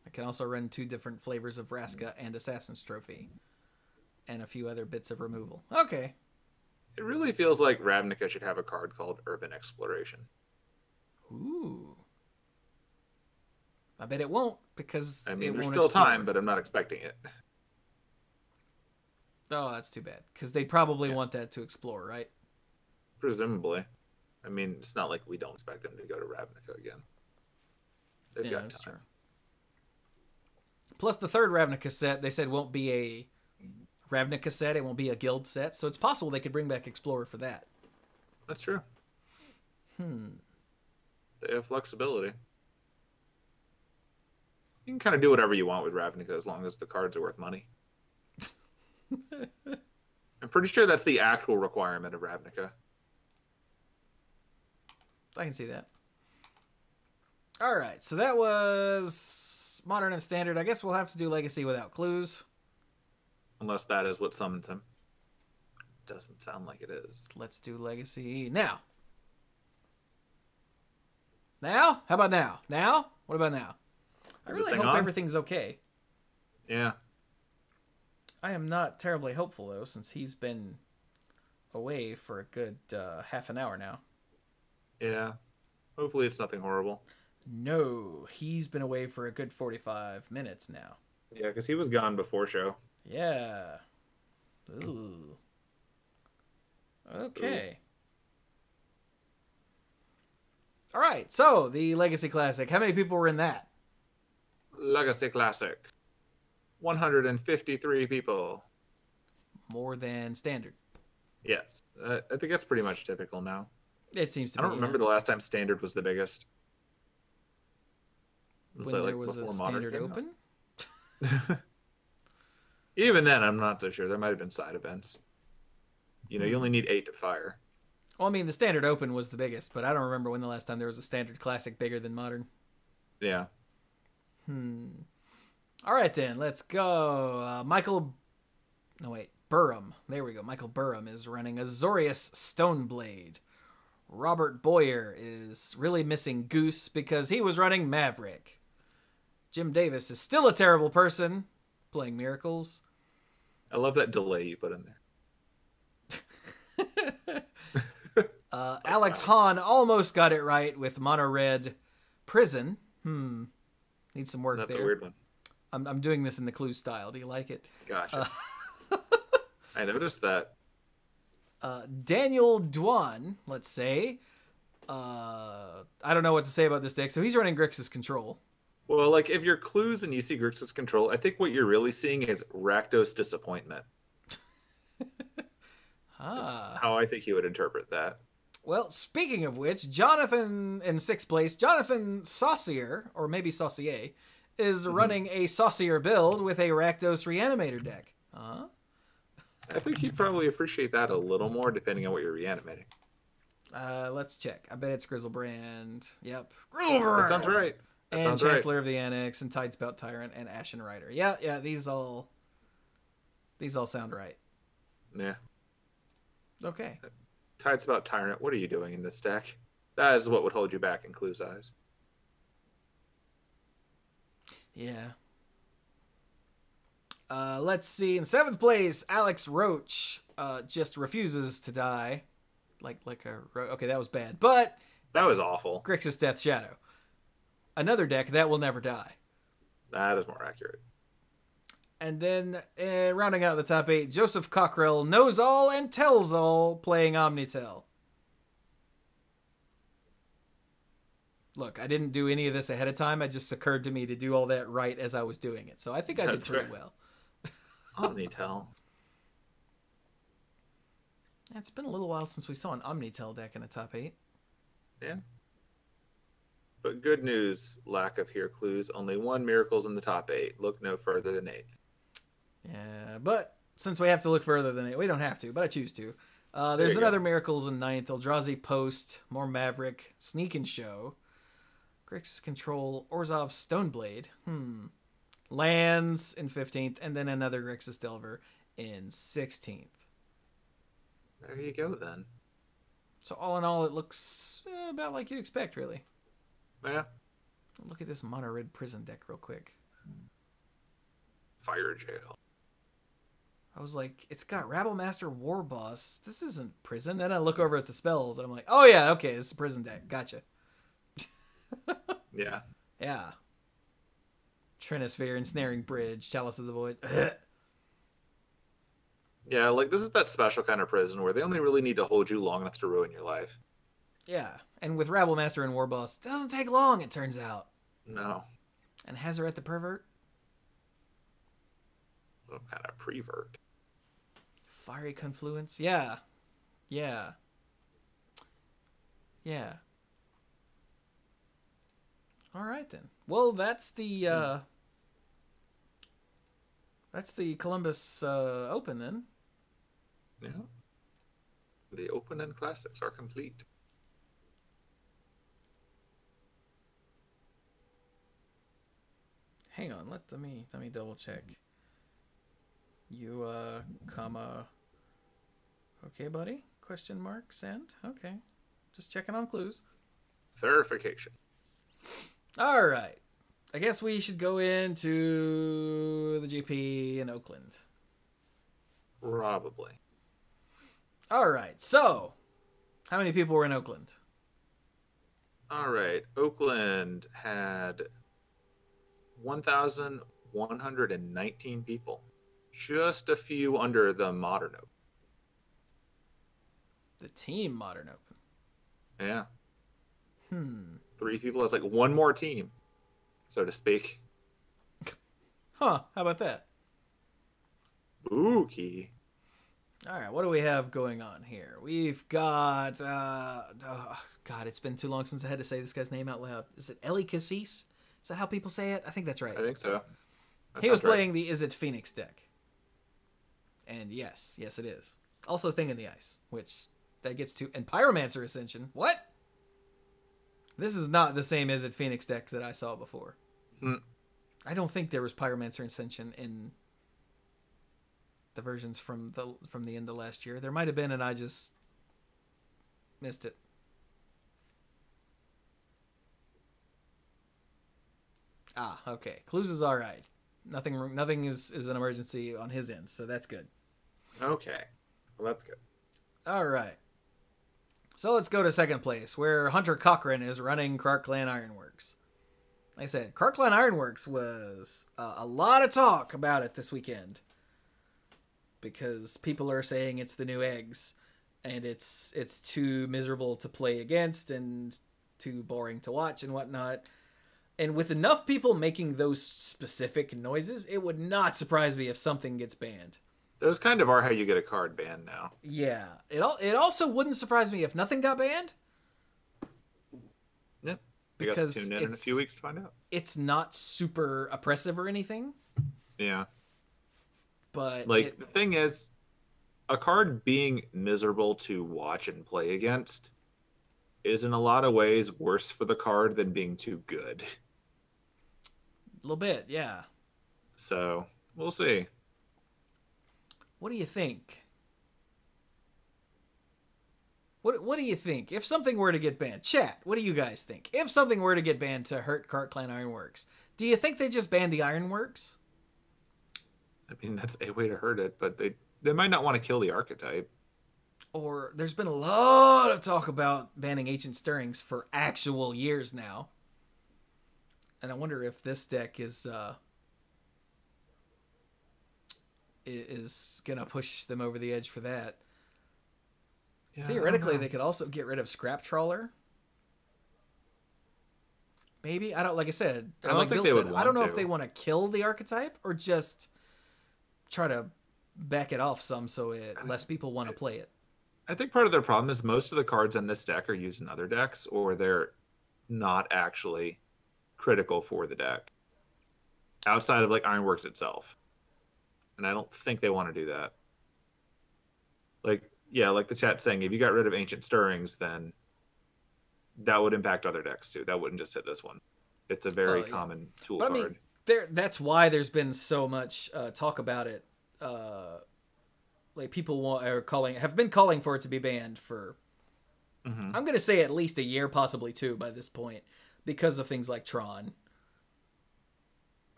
I can also run 2 different flavors of Vraska and Assassin's Trophy. And a few other bits of removal. Okay. It really feels like Ravnica should have a card called Urban Exploration. Ooh. I bet it won't, because I mean, it there's won't still explore. time, but I'm not expecting it. Oh, that's too bad. Because they probably want that to explore, right? Presumably. I mean, it's not like we don't expect them to go to Ravnica again. They've got that's time. true. Plus, the third Ravnica set, they said won't be a Ravnica set. It won't be a guild set. So it's possible they could bring back Explorer for that. That's true. They have flexibility. You can kind of do whatever you want with Ravnica as long as the cards are worth money. I'm pretty sure that's the actual requirement of Ravnica. I can see that. All right, so that was Modern and Standard. I guess we'll have to do Legacy without Cluze. Unless that is what summons him. Doesn't sound like it is. Let's do Legacy now. Now? How about now? Now? What about now? I really hope everything's okay. Yeah. I am not terribly hopeful, though, since he's been away for a good half an hour now. Yeah. Hopefully it's nothing horrible. No, he's been away for a good 45 minutes now. Yeah, because he was gone before show. Yeah. Ooh. Okay. All right, so the Legacy Classic. How many people were in that? Legacy Classic. 153 people. More than Standard. Yes. I think that's pretty much typical now. It seems to be. I don't remember the last time Standard was the biggest. When there was a Standard Open? Even then, I'm not so sure. There might have been side events. You know, you only need 8 to fire. Well, I mean, the Standard Open was the biggest, but I don't remember when the last time there was a Standard Classic bigger than Modern. Yeah. All right, then. Let's go. Burham. There we go. Michael Burham is running Azorius Stoneblade. Robert Boyer is really missing Goose because he was running Maverick. Jim Davis is still a terrible person, playing Miracles. I love that delay you put in there. Alex Hahn almost got it right with Mono Red Prison. Needs some work there. That's a weird one. I'm doing this in the Cluze style. Do you like it? Gotcha. I noticed that. Daniel Dwan, let's say. I don't know what to say about this deck. So he's running Grixis Control. Well, like, if you're Cluze and you see Grixis Control, I think what you're really seeing is Rakdos Disappointment. Is how I think he would interpret that. Well, speaking of which, Jonathan in 6th place, Jonathan Saucier, or maybe Saucier, is running a Saucier build with a Rakdos Reanimator deck. I think he'd probably appreciate that a little more depending on what you're reanimating. Let's check. I bet it's Grizzlebrand. Yep. Grizzlebrand! That sounds right. And Chancellor of the Annex, and Tidespout Tyrant, and Ashen Rider. Yeah, these all sound right. Yeah. Okay. Tidespout Tyrant, what are you doing in this deck? That is what would hold you back in Clue's eyes. Yeah. Let's see. In 7th place, Alex Roach just refuses to die. Okay, that was bad. But That was awful. Grixis Death Shadow. Another deck that will never die. That is more accurate. And then, rounding out the top 8, Joseph Cockrell knows all and tells all, playing Omnitel. Look, I didn't do any of this ahead of time. It just occurred to me to do all that right as I was doing it. So I think I did pretty well. Omnitel. It's been a little while since we saw an Omnitel deck in the top 8. Yeah. But good news, lack of here clues. Only one Miracle's in the top 8. Look no further than 8th. Yeah, but since we have to look further than 8, we don't have to, but I choose to. There's another Miracles in 9th. Eldrazi Post, more Maverick, Sneak and Show, Grixis Control, Orzhov Stoneblade, Lands in 15th, and then another Grixis Delver in 16th. There you go, then. So all in all, it looks about like you'd expect, really. Yeah. Look at this mono red prison deck real quick. Fire jail. I was like, it's got Rabblemaster War Boss. This isn't prison. Then I look over at the spells, and I'm like, oh yeah, okay, it's a prison deck. Gotcha. Yeah. Yeah. Trinisphere, Ensnaring Bridge, Chalice of the Void. Yeah, like this is that special kind of prison where they only really need to hold you long enough to ruin your life. Yeah, and with Rabblemaster and War Boss, it doesn't take long, it turns out. No. And Hazaret the Pervert? Some kind of prevert. Fiery Confluence? Yeah. Yeah. Yeah. All right, then. Well, that's the Columbus Open, then. Yeah. The Open and Classics are complete. Hang on, let me double check. You okay, buddy? Question mark, send. Okay. Just checking on clues. Verification. All right. I guess we should go into the GP in Oakland. Probably. All right. So, how many people were in Oakland? All right. Oakland had 1,119 people. Just a few under the Modern Open. The Team Modern Open. Yeah. 3 people. That's like one more team, so to speak. Huh. How about that? Spooky. All right. What do we have going on here? We've got... God, it's been too long since I had to say this guy's name out loud. Is it Eli Cassis? Is that how people say it? I think that's right. I think so. He was playing the Is It Phoenix deck. And yes, it is. Also Thing in the Ice, which that gets to... And Pyromancer Ascension. What? This is not the same Is It Phoenix deck that I saw before. I don't think there was Pyromancer Ascension in the versions from the end of last year. There might have been, and I just missed it. Ah, okay. Cluze is all right. Nothing is an emergency on his end, so that's good. Okay. Well, that's good. All right. So let's go to second place, where Hunter Cochran is running KarkClan Ironworks. Like I said, KarkClan Ironworks was a lot of talk about it this weekend, because people are saying it's the new eggs, and it's too miserable to play against and too boring to watch and whatnot. And with enough people making those specific noises, it would not surprise me if something gets banned. Those kind of are how you get a card banned now. Yeah. It also wouldn't surprise me if nothing got banned. Yep. Because tune in a few weeks to find out. It's not super oppressive or anything. Yeah. But the thing is, a card being miserable to watch and play against is in a lot of ways worse for the card than being too good. A little bit, yeah. So, we'll see. What do you think? What do you think? If something were to get banned, chat, what do you guys think? If something were to get banned to hurt KarkClan Ironworks, do you think they just ban the Ironworks? I mean, that's a way to hurt it, but they might not want to kill the archetype. Or there's been a lot of talk about banning Ancient Stirrings for actual years now. And I wonder if this deck is gonna push them over the edge for that. Yeah, theoretically, they could also get rid of Scrap Trawler. Maybe. I don't. Like I said, I don't think they would. I don't know if they want to kill the archetype or just try to back it off some so less people want to play it. I think part of their problem is most of the cards in this deck are used in other decks, or they're not actually critical for the deck outside of like Ironworks itself. And I don't think they want to do that. Like, yeah, like the chat's saying, if you got rid of Ancient Stirrings, then that would impact other decks too. That wouldn't just hit this one. It's a very common tool card. I mean, that's why there's been so much talk about it. Like people have been calling for it to be banned for. I'm going to say at least a year, possibly two, by this point, because of things like Tron,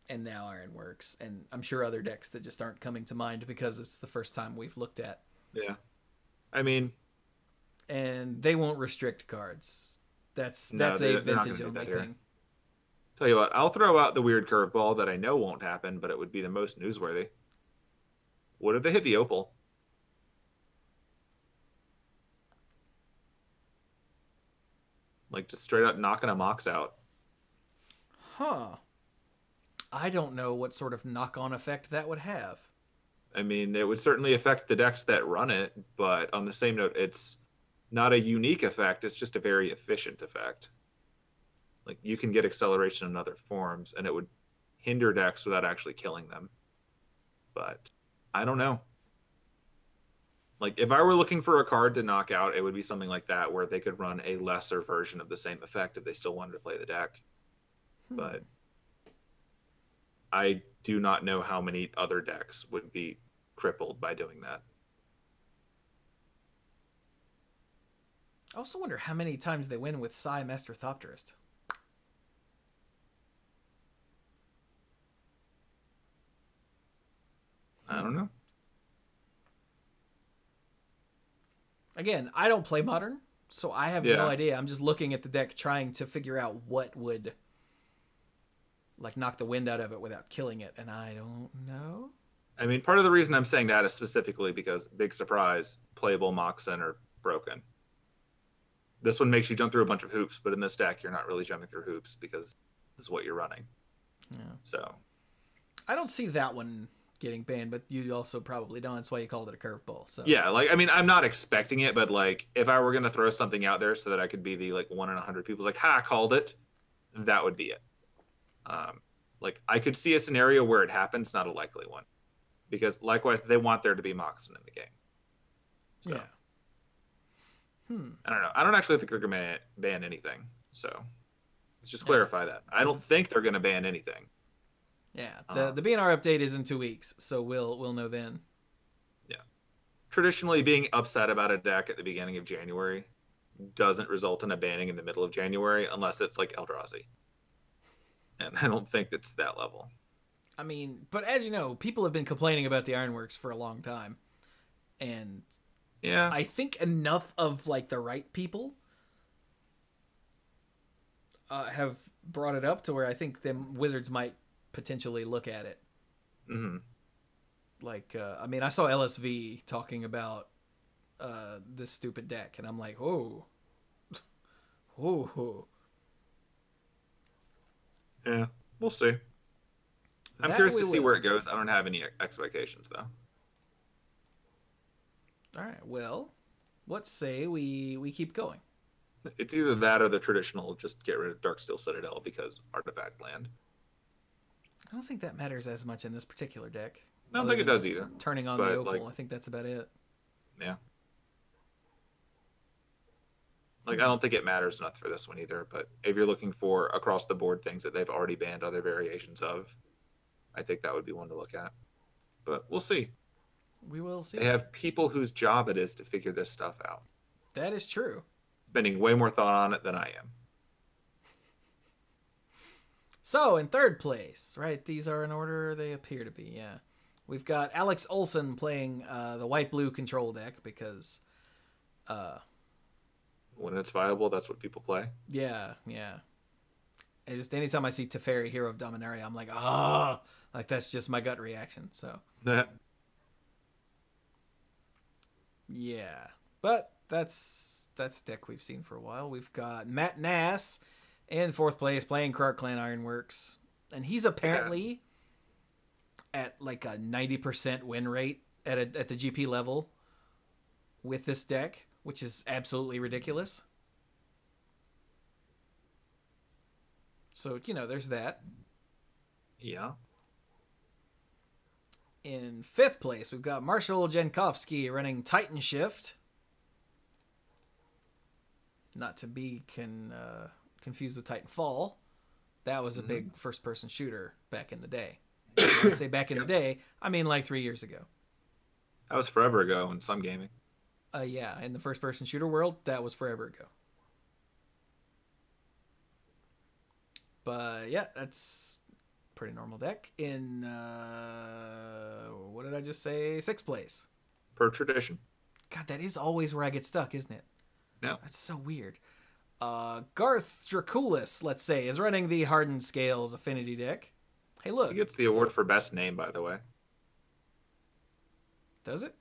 and now Ironworks, and I'm sure other decks that just aren't coming to mind because it's the first time we've looked at. Yeah, I mean, and they won't restrict cards. That's a vintage only thing. Tell you what, I'll throw out the weird curveball that I know won't happen, but it would be the most newsworthy. What if they hit the Opal? Like just straight up knocking a Mox out. Huh. I don't know what sort of knock-on effect that would have. I mean, it would certainly affect the decks that run it, but on the same note, it's not a unique effect. It's just a very efficient effect. Like, you can get acceleration in other forms, and it would hinder decks without actually killing them. But I don't know. Like, if I were looking for a card to knock out, it would be something like that, where they could run a lesser version of the same effect if they still wanted to play the deck. But I do not know how many other decks would be crippled by doing that. I also wonder how many times they win with Psy Master Thopterist. I don't know. Again, I don't play Modern, so I have no idea. I'm just looking at the deck trying to figure out what would like knock the wind out of it without killing it, and I don't know. I mean, part of the reason I'm saying that is specifically because, big surprise, playable Moxen are broken. This one makes you jump through a bunch of hoops, but in this deck, you're not really jumping through hoops because this is what you're running. Yeah. So I don't see that one getting banned, but you also probably don't. That's why you called it a curveball. So yeah, like, I mean, I'm not expecting it, but like, if I were going to throw something out there so that I could be the like 1 in 100 people like, ha, I called it, that would be it. Like, I could see a scenario where it happens, not a likely one, because likewise they want there to be Moxen in the game. So, yeah. I don't know. I don't actually think they're going to ban anything. So let's just clarify that. I don't think they're going to ban anything. Yeah. The BNR update is in 2 weeks, so we'll know then. Yeah. Traditionally, being upset about a deck at the beginning of January doesn't result in a banning in the middle of January unless it's like Eldrazi. And I don't think it's that level. I mean, but as you know, people have been complaining about the Ironworks for a long time. And yeah, I think enough of like the right people have brought it up to where I think them Wizards might potentially look at it. Mm-hmm. Like, I mean, I saw LSV talking about this stupid deck, and I'm like, oh. Yeah, we'll see. I'm curious to see where it goes. I don't have any expectations, though. All right, well, let's say we keep going. It's either that or the traditional just get rid of Darksteel Citadel because artifact land. I don't think that matters as much in this particular deck. I don't think it does either. Turning on the Opal, like, I think that's about it. Yeah. Like, I don't think it matters enough for this one either, but if you're looking for across-the-board things that they've already banned other variations of, I think that would be one to look at. But we'll see. We will see. They have people whose job it is to figure this stuff out. That is true. Spending way more thought on it than I am. So, in third place, right? These are in order they appear to be, yeah. We've got Alex Olson playing the white-blue control deck because When it's viable, that's what people play. Yeah, yeah. And just anytime I see Teferi, Hero of Dominaria, I'm like, oh, like that's just my gut reaction. So yeah, but that's deck we've seen for a while. We've got Matt Nass in fourth place playing Krark Clan Ironworks, and he's apparently at like a 90% win rate at the GP level with this deck, which is absolutely ridiculous. So, you know, there's that. Yeah. In fifth place, we've got Marshall Jankowski running Titan Shift. Not to be confused with Titanfall. That was a big first-person shooter back in the day. When I say back in the day, I mean like 3 years ago. That was forever ago in some gaming. Yeah, in the first-person shooter world, that was forever ago. But yeah, that's pretty normal deck. In what did I just say? Sixth place. Per tradition. God, that is always where I get stuck, isn't it? No. That's so weird. Garth Draculis, let's say, is running the Hardened Scales Affinity deck. Hey, look. He gets the award for best name, by the way. Does it?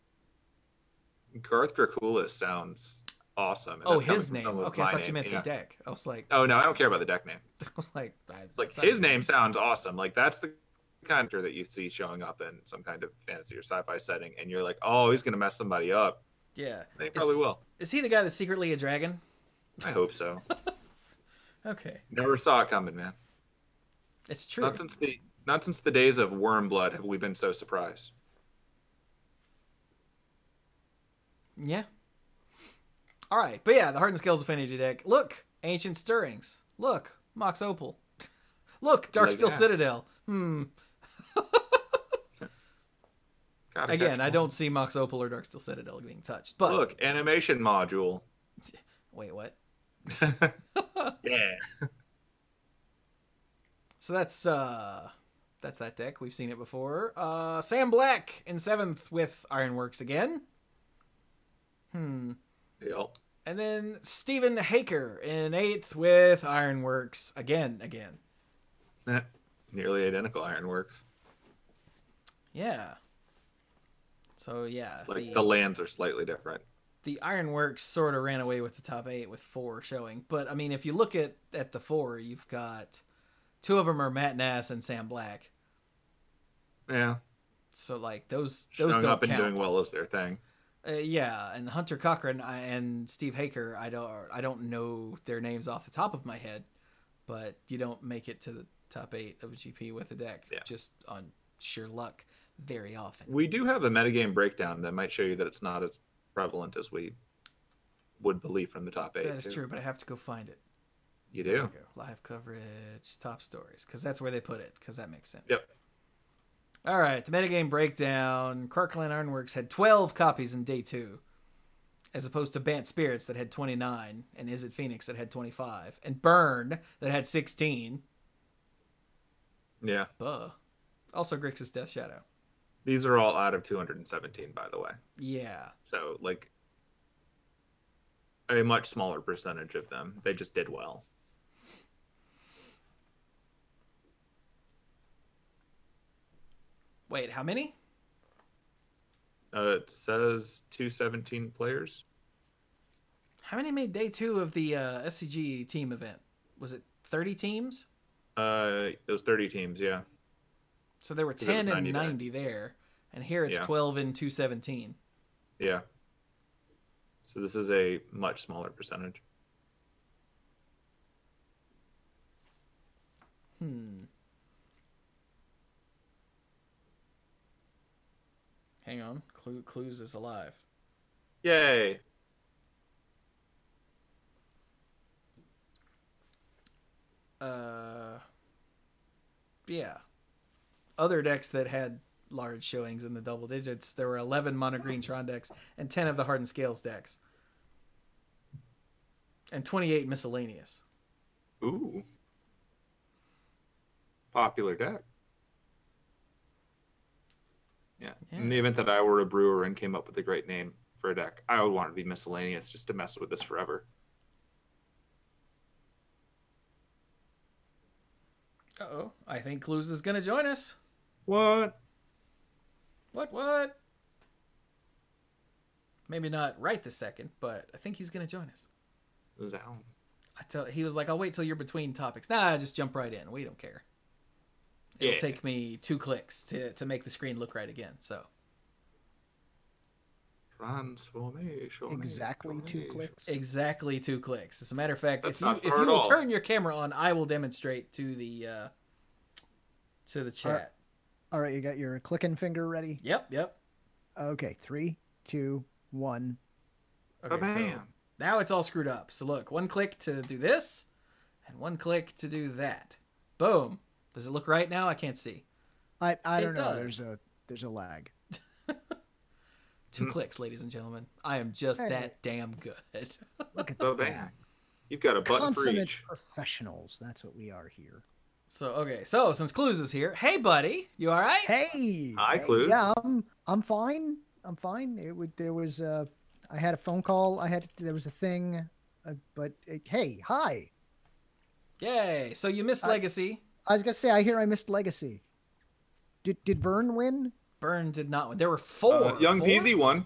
Garth Draculis sounds awesome. Oh, his name. Okay, I thought you meant the deck. I was like... Oh, no, I don't care about the deck name. I was like... his name sounds awesome. Like, that's the kind of that you see showing up in some kind of fantasy or sci-fi setting, and you're like, oh, he's going to mess somebody up. Yeah. He probably will. Is he the guy that's secretly a dragon? I hope so. Okay. Never saw it coming, man. It's true. Not since the days of Wormblood have we been so surprised. Yeah. All right, but yeah, the Hardened Scales Affinity deck. Look, Ancient Stirrings. Look, Mox Opal. Look, Darksteel Citadel. Again, I don't see Mox Opal or Darksteel Citadel being touched. But look, animation module. Wait, what? Yeah. So that's that deck. We've seen it before. Sam Black in seventh with Ironworks again. Yep. And then Stephen Haker in eighth with Ironworks again. Nearly identical Ironworks. Yeah. So yeah, it's like the lands are slightly different. The Ironworks sort of ran away with the top 8 with 4 showing. But I mean, if you look at the 4, you've got 2 of them are Matt Nass and Sam Black. Yeah. So like those showing don't up count. And doing well is their thing. Yeah, and Hunter Cochran and Steve Haker, I don't know their names off the top of my head, but you don't make it to the top 8 of a GP with a deck just on sheer luck very often. We do have a metagame breakdown that might show you that it's not as prevalent as we would believe from the top 8. That is true, but I have to go find it. You do? Live coverage, top stories, because that's where they put it, because that makes sense. Yep. All right, the metagame breakdown. Krark Clan Ironworks had 12 copies in day 2, as opposed to Bant Spirits that had 29, and Is It Phoenix that had 25, and Burn that had 16. Yeah. Also Grixis Death Shadow. These are all out of 217, by the way. Yeah. So, like, a much smaller percentage of them. They just did well. Wait, how many? It says 217 players. How many made day 2 of the SCG team event? Was it 30 teams? It was 30 teams, yeah. So there were 10 and 90 there, and here it's 12 and 217. Yeah. So this is a much smaller percentage. Hang on. Cluze is alive. Yay. Yeah. Other decks that had large showings in the double digits, there were 11 mono green Tron decks and 10 of the Hardened Scales decks. And 28 miscellaneous. Ooh. Popular deck. Yeah. In the event that I were a brewer and came up with a great name for a deck. I would want it to be miscellaneous just to mess with this forever. Uh-oh. I think Cluze is going to join us. What? What? Maybe not right this second, but I think he's going to join us. He was like, I'll wait till you're between topics. Nah, just jump right in. We don't care. It'll take me 2 clicks to make the screen look right again, so. Transformation. Exactly 2 clicks. Exactly 2 clicks. As a matter of fact, That's if you will turn your camera on, I will demonstrate to the chat. All right, you got your clicking finger ready? Yep. Okay, 3, 2, 1. Okay, so now it's all screwed up. So look, 1 click to do this, and 1 click to do that. Boom. Does it look right now? I can't see. I don't know. There's a lag. 2 clicks, ladies and gentlemen. I am just that damn good. Look at that. You've got a button for each. Professionals. That's what we are here. So since Cluze is here, hey buddy, you all right? Hey. Hi, Cluze. Yeah, I'm fine. I had a phone call. There was a thing, but hey, hi. Yay! So you missed Legacy. I was gonna say, I hear I missed Legacy. Did Burn win? Burn did not win. There were 4. Young Peasy won.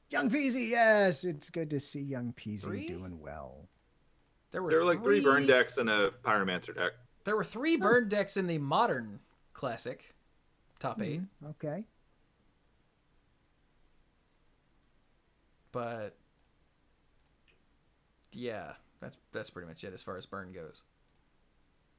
Young Peasy, yes. It's good to see Young Peasy doing well. There were like 3 burn decks and a Pyromancer deck. There were 3 burn decks in the Modern Classic. Top 8. Okay. But yeah, that's pretty much it as far as burn goes.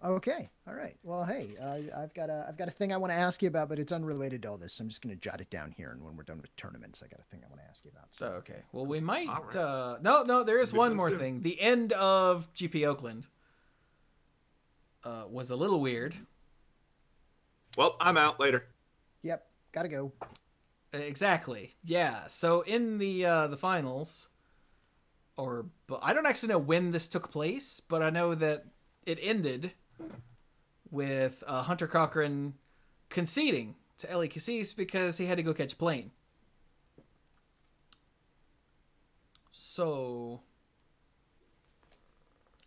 Okay. All right. Well, hey, I've got a thing I want to ask you about, but it's unrelated to all this. So I'm just going to jot it down here, and when we're done with tournaments, I got a thing I want to ask you about. So okay. Well, we might. No, there is one more thing. The end of GP Oakland was a little weird. Well, I'm out later. Yep. Gotta go. Exactly. Yeah. So in the finals, but I don't actually know when this took place, but I know that it ended with Hunter Cochran conceding to Ellie Cassis because he had to go catch a plane. So,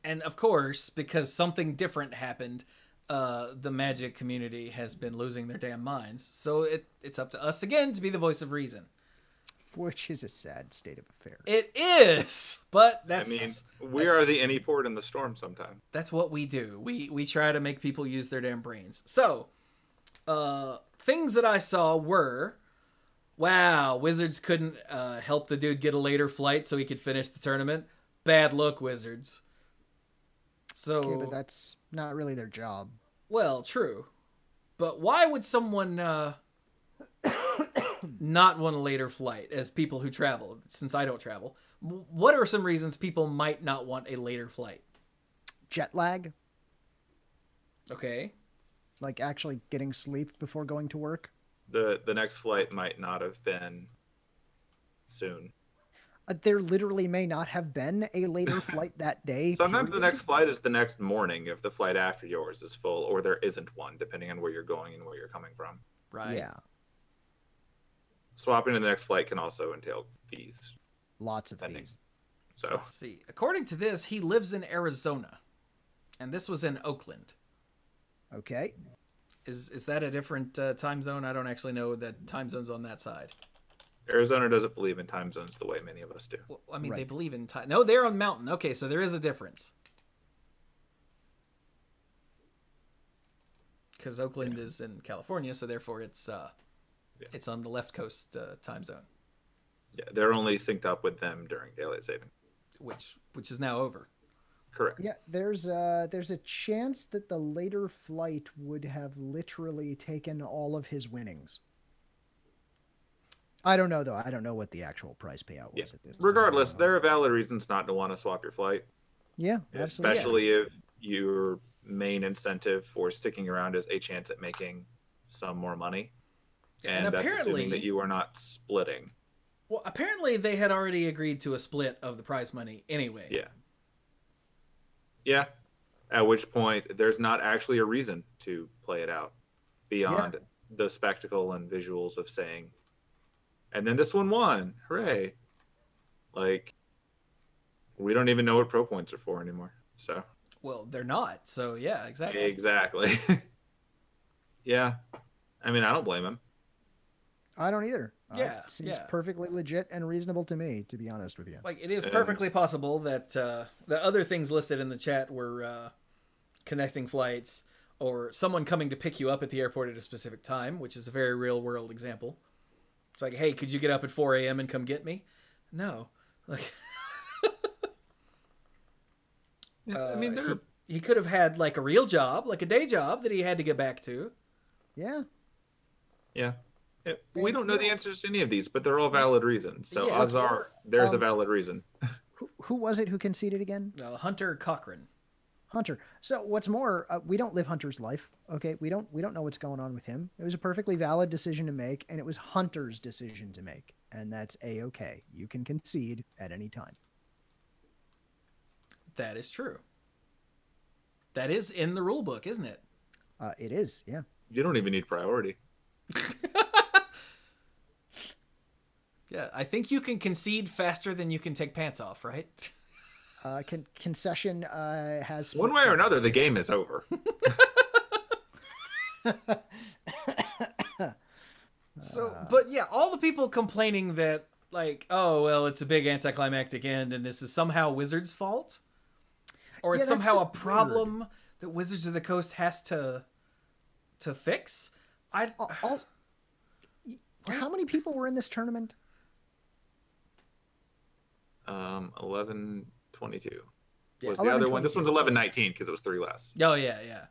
and of course, because something different happened, the Magic community has been losing their damn minds. So it's up to us again to be the voice of reason. Which is a sad state of affairs. It is, but we are the any port in the storm sometimes. That's what we do. We try to make people use their damn brains. So, things that I saw were, wow, Wizards couldn't help the dude get a later flight so he could finish the tournament. Bad luck, Wizards. So, okay, but that's not really their job. Well, true. But why would someone not want a later flight as people who travel, since I don't travel? What are some reasons people might not want a later flight? Jet lag. Okay. Like actually getting sleep before going to work. The next flight might not have been soon. There literally may not have been a later flight that day. Sometimes the next flight is the next morning if the flight after yours is full, or there isn't one, depending on where you're going and where you're coming from. Right. Yeah. Swapping to the next flight can also entail fees. Lots of fees. So let's see. According to this, he lives in Arizona, and this was in Oakland. Okay. Is that a different time zone? I don't actually know the time zones on that side. Arizona doesn't believe in time zones the way many of us do. Well, I mean, They believe in time. No, they're on mountain. Okay, so there is a difference. Because Oakland is in California, so therefore it's on the left coast time zone. Yeah, they're only synced up with them during daylight saving, which is now over. Correct. Yeah, there's a chance that the later flight would have literally taken all of his winnings. I don't know though. I don't know what the actual price payout was at this. Regardless, there are valid reasons not to want to swap your flight. Yeah, absolutely. Especially if your main incentive for sticking around is a chance at making some more money. And that's assuming that you are not splitting. Well, apparently they had already agreed to a split of the prize money anyway. Yeah. Yeah. At which point, there's not actually a reason to play it out beyond the spectacle and visuals of saying, and then this one won. Hooray. Like, we don't even know what pro points are for anymore. So. Well, they're not. So yeah, exactly. Exactly. Yeah. I mean, I don't blame him. I don't either. Yeah, It seems perfectly legit and reasonable to me, to be honest with you. Like, it is perfectly possible that the other things listed in the chat were connecting flights or someone coming to pick you up at the airport at a specific time, which is a very real world example. It's like, hey, could you get up at 4 a.m. and come get me? No. Like, I mean, he could have had like a real job, like a day job that he had to get back to. Yeah. Yeah. We don't know the answers to any of these, but they're all valid reasons. So Yeah. odds are there's a valid reason. Who was it who conceded again? Hunter Cochran. Hunter. So what's more, we don't live Hunter's life. Okay, we don't know what's going on with him. It was a perfectly valid decision to make, and it was Hunter's decision to make, and that's a-okay. You can concede at any time. That is true. That is in the rule book, isn't it? It is, yeah. You don't even need priority. Yeah, I think you can concede faster than you can take pants off, right? Concession has... One way or another, the game is over. So, but yeah, all the people complaining that, like, oh, well, it's a big anticlimactic end and this is somehow Wizards' fault? Or it's somehow a problem that Wizards of the Coast has to fix? How many people were in this tournament? 11:22 Yeah. was the other one. This one's 11:19 because it was 3 less. Oh, yeah, yeah.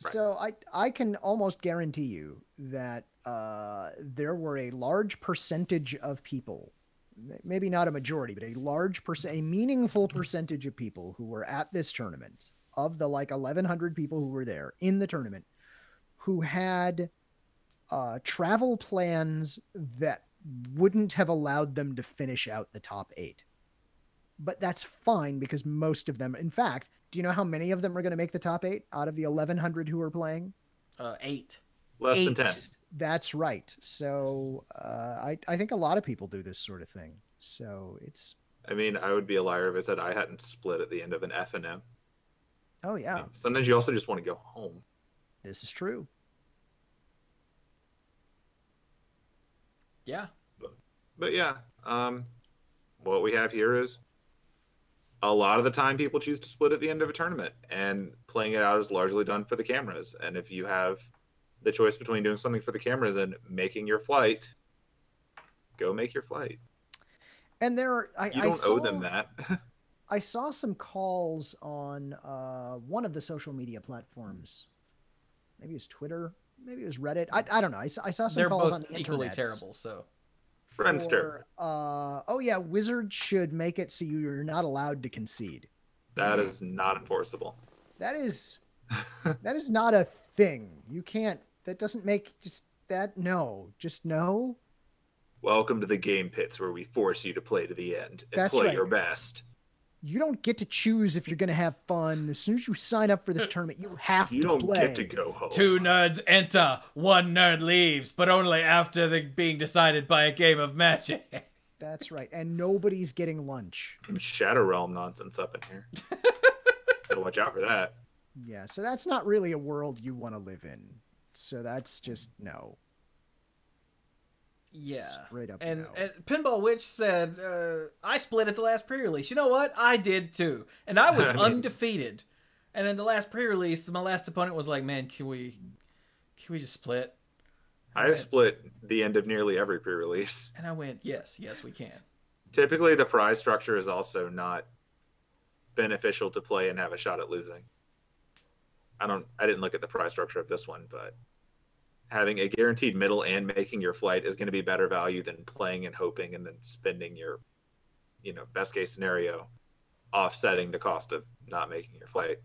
Right. So I can almost guarantee you that there were a large percentage of people, maybe not a majority, but a meaningful percentage of people who were at this tournament, of the like 1,100 people who were there in the tournament, who had travel plans that wouldn't have allowed them to finish out the top 8. But that's fine because most of them, in fact, do you know how many of them are going to make the top 8 out of the 1,100 who are playing? 8. Less 8. than 10. That's right. So I think a lot of people do this sort of thing. So it's... I mean, I would be a liar if I said I hadn't split at the end of an F and M. Oh, yeah. I mean, sometimes you also just want to go home. This is true. Yeah. But yeah, what we have here is a lot of the time people choose to split at the end of a tournament, and playing it out is largely done for the cameras. And if you have the choice between doing something for the cameras and making your flight, go make your flight. And there are... You don't owe them that. I saw some calls on one of the social media platforms. Maybe it was Twitter. Maybe it was Reddit. I don't know. I saw some calls on the internet. Equally terrible, so... Friendster. Oh yeah, Wizards should make it so you're not allowed to concede. That is not enforceable. That is not a thing. You can't. That doesn't make just that. No, just no. Welcome to the game pits where we force you to play to the end and play your best. You don't get to choose if you're going to have fun. As soon as you sign up for this tournament, you have to play. You don't get to go home. 2 nerds enter, 1 nerd leaves, but only after being decided by a game of Magic. That's right. And nobody's getting lunch. Some Shadow Realm nonsense up in here. Gotta watch out for that. Yeah, so that's not really a world you want to live in. So that's just no. Yeah. Straight up and, no. and Pinball Witch said, I split at the last pre-release. You know what? I did too. And I was undefeated. And in the last pre-release, my last opponent was like, man, can we just split? I have split the end of nearly every pre-release. And I went, yes, we can. Typically, the prize structure is also not beneficial to play and have a shot at losing. I didn't look at the prize structure of this one, but having a guaranteed middle and making your flight is going to be better value than playing and hoping and then spending your, best case scenario, offsetting the cost of not making your flight.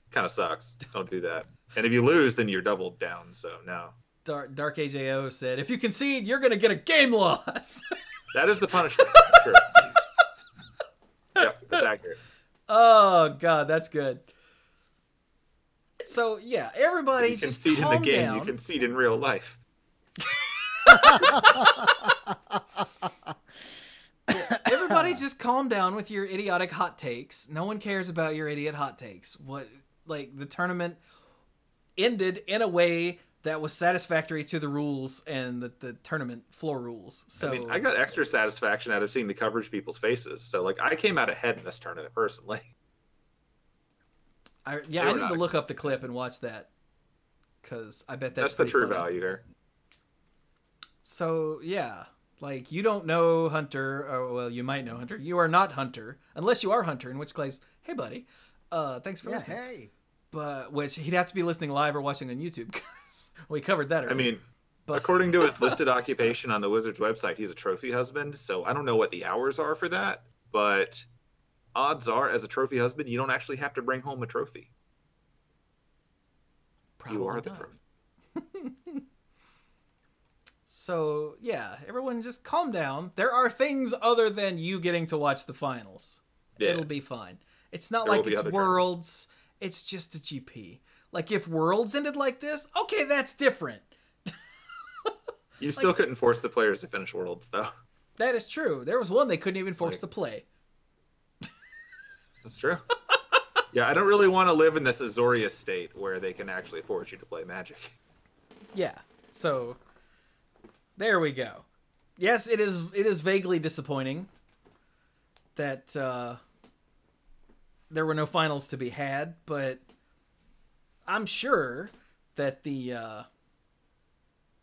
Kind of sucks. Don't do that. And if you lose, then you're doubled down. So no. Dark AJO said, if you concede, you're going to get a game loss. That is the punishment. Sure. Yep, that's accurate. Oh, God, that's good. So, yeah, everybody you just concede in the game, down. you concede in real life. Everybody just calm down with your idiotic hot takes. No one cares about your idiot hot takes. The tournament ended in a way that was satisfactory to the rules and the tournament floor rules. So I mean, I got extra satisfaction out of seeing the coverage people's faces. So, like, I came out ahead in this tournament personally. I need to look up the clip and watch that, because I bet that's the true funny. value here. So, yeah. Like, you don't know Hunter, or, well, you might know Hunter. You are not Hunter, unless you are Hunter, in which case, hey, buddy, thanks for listening. Hey. But, which, he'd have to be listening live or watching on YouTube, because we covered that already. I mean, according to his listed occupation on the Wizards website, he's a trophy husband, so I don't know what the hours are for that, but odds are, as a trophy husband, you don't actually have to bring home a trophy. Probably you are the not. trophy. So, yeah, everyone just calm down. There are things other than you getting to watch the finals. Yes. It'll be fine. It's not There like will be it's other Worlds. It's just a GP. Like, if Worlds ended like this, okay, that's different. You still couldn't force the players to finish Worlds, though. That is true. There was one they couldn't even force to play. That's true. Yeah, I don't really want to live in this Azorius state where they can actually force you to play Magic. Yeah, so there we go. Yes, it is vaguely disappointing that there were no finals to be had, but I'm sure that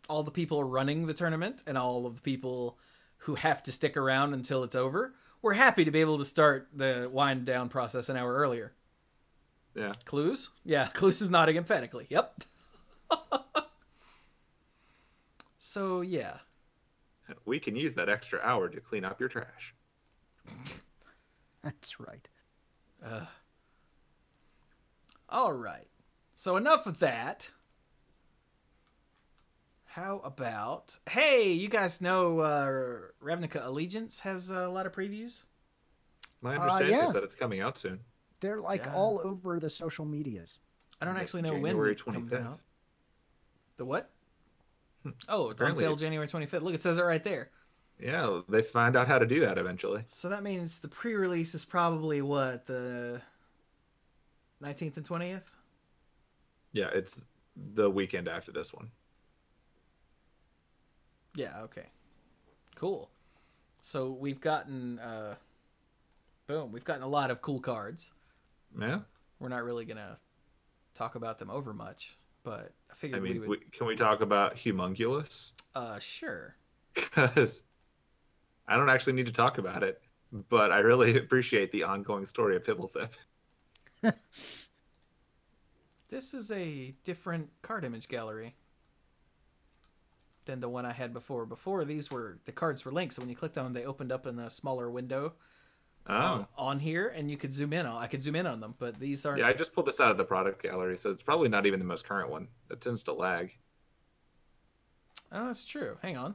all the people running the tournament and all of the people who have to stick around until it's over were happy to be able to start the wind down process an hour earlier. Yeah. Cluze? Yeah, Cluze is nodding emphatically. Yep. So, yeah. We can use that extra hour to clean up your trash. That's right. All right. So enough of that. How about... Hey, you guys know Ravnica Allegiance has a lot of previews? My understanding yeah. is that it's coming out soon. They're like all over the social medias. I don't actually know January when it 25th. comes out. The what? Oh, on Apparently sale January 25th. Look, it says it right there. Yeah, they find out how to do that eventually. So that means the pre-release is probably what, the 19th and 20th? Yeah, it's the weekend after this one. Yeah, okay. Cool. So we've gotten, we've gotten a lot of cool cards. Yeah. We're not really going to talk about them over much, but I figured I mean, we would... can we talk about Humongulous? Sure. Because I don't actually need to talk about it, but I really appreciate the ongoing story of Fibblethip. This is a different card image gallery than the one I had before. Before, the cards were linked, so when you clicked on them, they opened up in a smaller window on here, and you could zoom in. I could zoom in on them, but these aren't... Yeah, I just pulled this out of the product gallery, so it's probably not even the most current one. It tends to lag. Oh, that's true. Hang on.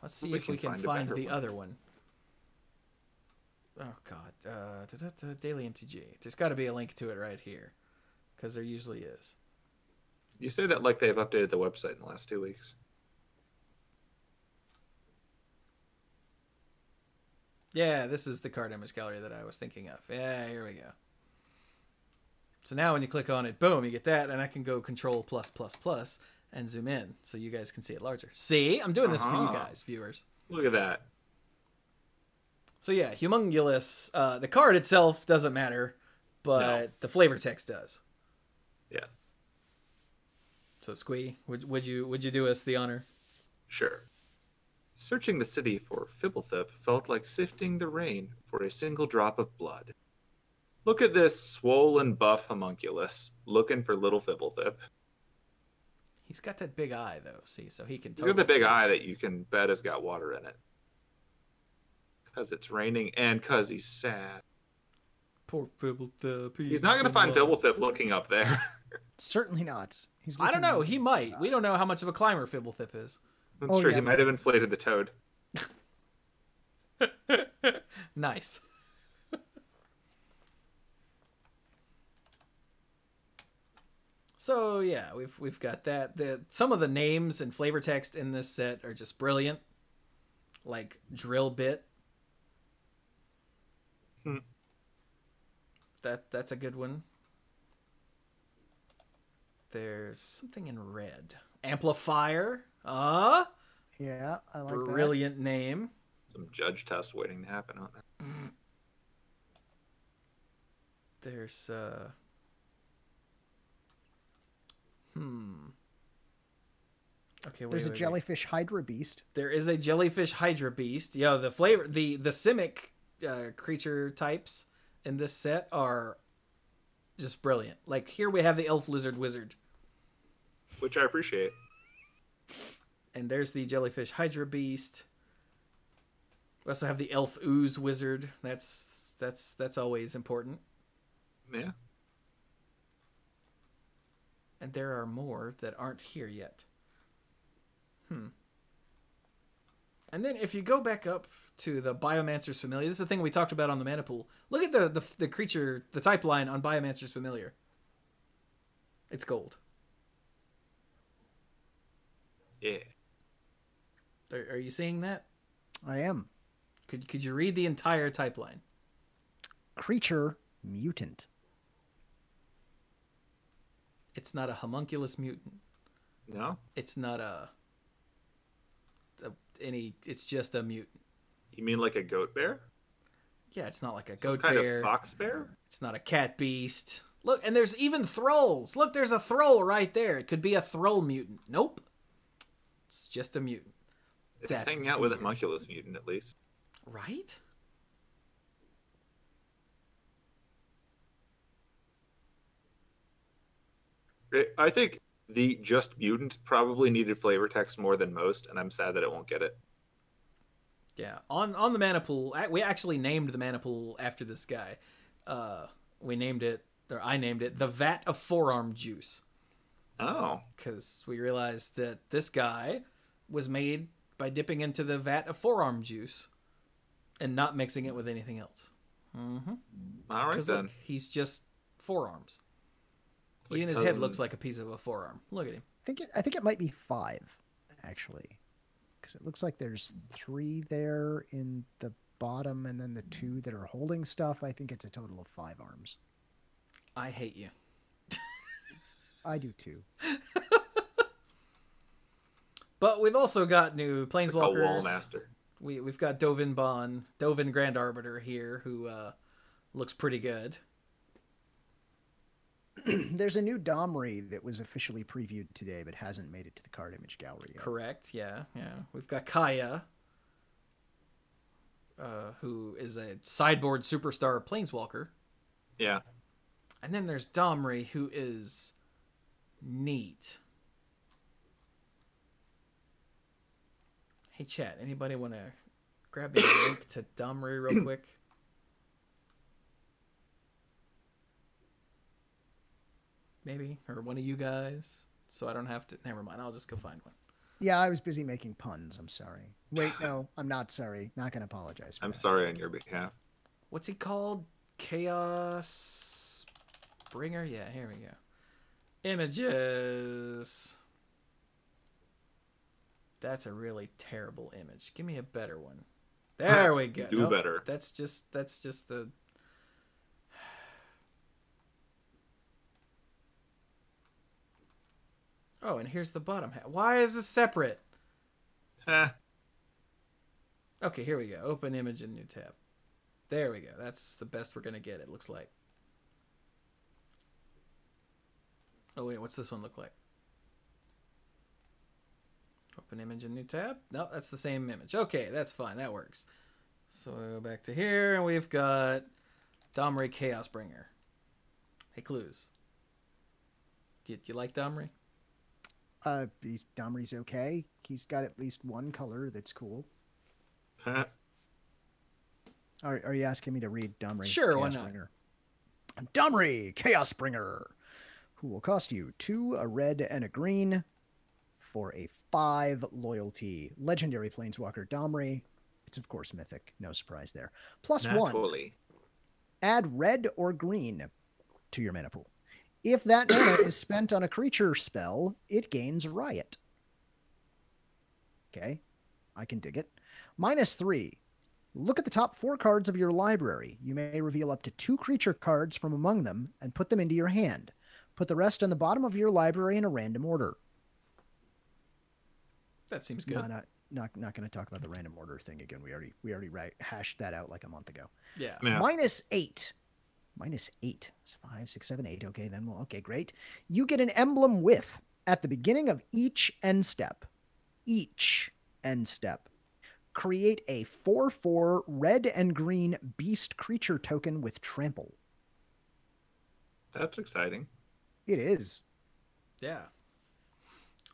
Let's see if we can find the other one. Oh, God. Daily MTG. There's got to be a link to it right here, because there usually is. You say that like they've updated the website in the last 2 weeks. Yeah, this is the card image gallery that I was thinking of. Yeah, here we go. So now when you click on it, boom, you get that, and I can go Control +++ and zoom in so you guys can see it larger. See? I'm doing this for you guys, viewers. Look at that. So yeah, Humongulous. The card itself doesn't matter, but the flavor text does. Yes. So Squee, would you do us the honor? Sure. Searching the city for Fibblethip felt like sifting the rain for a single drop of blood. Look at this swollen buff homunculus looking for little Fibblethip. He's got that big eye though, see, so he can He's got the big eye that you can bet has got water in it. Because it's raining and because he's sad. Poor Fibblethip. He's not going to find Fibblethip looking up there. Certainly not. I don't know. He might. We don't know how much of a climber Fibblethip is. That's true. Yeah. He might have inflated the toad. Nice. So yeah, we've got that. Some of the names and flavor text in this set are just brilliant. Like Drill Bit. That's a good one. There's something in red. Amplifier. Yeah, I like that. Brilliant name. Some judge test waiting to happen on that. There's Okay, wait, There's a jellyfish Hydra Beast. There is a jellyfish Hydra Beast. Yeah, the flavor, the Simic creature types in this set are just brilliant. Like here we have the Elf Lizard Wizard, which I appreciate. And there's the jellyfish Hydra Beast. We also have the Elf Ooze Wizard. That's always important. Yeah. And there are more that aren't here yet. And then if you go back up to the Biomancer's Familiar, this is the thing we talked about on the mana pool. Look at the creature, the type line on Biomancer's Familiar. It's gold. Yeah. Are you seeing that? I am. Could you read the entire type line? Creature mutant. It's not a homunculus mutant. No? It's not it's just a mutant. You mean like a goat bear? Yeah, it's not like a goat kind bear. Of fox bear? It's not a cat beast. Look, and there's even thralls. Look, there's a thrall right there. It could be a thrall mutant. Nope. It's just a mutant. It's hanging out with a homunculus mutant, at least. Right? I think the just mutant probably needed flavor text more than most, and I'm sad that it won't get it. Yeah, on the mana pool, we actually named the mana pool after this guy. I named it the Vat of Forearm Juice. Oh. Because we realized that this guy was made by dipping into the vat of forearm juice and not mixing it with anything else. Mm-hmm. All right, then. Look, he's just forearms. Like even his head looks like a piece of a forearm. Look at him. I think it might be 5, actually. Because it looks like there's 3 there in the bottom and then the 2 that are holding stuff. I think it's a total of 5 arms. I hate you. I do too. But we've also got new Planeswalkers. Like a wall master. We've got Dovin Grand Arbiter here, who looks pretty good. There's a new Domri that was officially previewed today, but hasn't made it to the card image gallery yet. Correct, yeah. We've got Kaya, who is a sideboard superstar Planeswalker. Yeah. And then there's Domri, who is neat. Hey, chat, anybody want to grab me a link to Domri real quick? Maybe? Or one of you guys? So I don't have to... Never mind, I'll just go find one. Yeah, I was busy making puns. I'm sorry. Wait, no, I'm not sorry. Not going to apologize for I'm that. sorry on your behalf. What's he called? Chaos Bringer? Yeah, here we go. Images. That's a really terrible image. Give me a better one. There we go. Do better. That's just the... Oh, and here's the bottom half. Why is this separate? Okay, here we go. Open image in new tab. There we go. That's the best we're going to get, it looks like. Oh, wait, what's this one look like? Open image in new tab. No, that's the same image. Okay, that's fine. That works. So we go back to here, and we've got Domri Chaos Bringer. Hey, Cluze. Do you like Domri? Domri's okay. He's got at least one color that's cool. Are you asking me to read Domri? Sure, Chaos why not? Bringer? Domri Chaos Bringer, who will cost you 2, a red and a green, for a 5 loyalty. Legendary Planeswalker Domri. It's of course mythic. No surprise there. Plus 1. Add red or green to your mana pool. If that mana is spent on a creature spell, it gains Riot. Okay, I can dig it. -3. Look at the top 4 cards of your library. You may reveal up to 2 creature cards from among them and put them into your hand. Put the rest on the bottom of your library in a random order. That seems good. Not going to talk about the random order thing again. We already hashed that out like a month ago. Yeah. -8. -8. It's 5, 6, 7, 8. Okay, then okay, great. You get an emblem with at the beginning of each end step. Create a 4/4 red and green beast creature token with trample. That's exciting. It is. Yeah.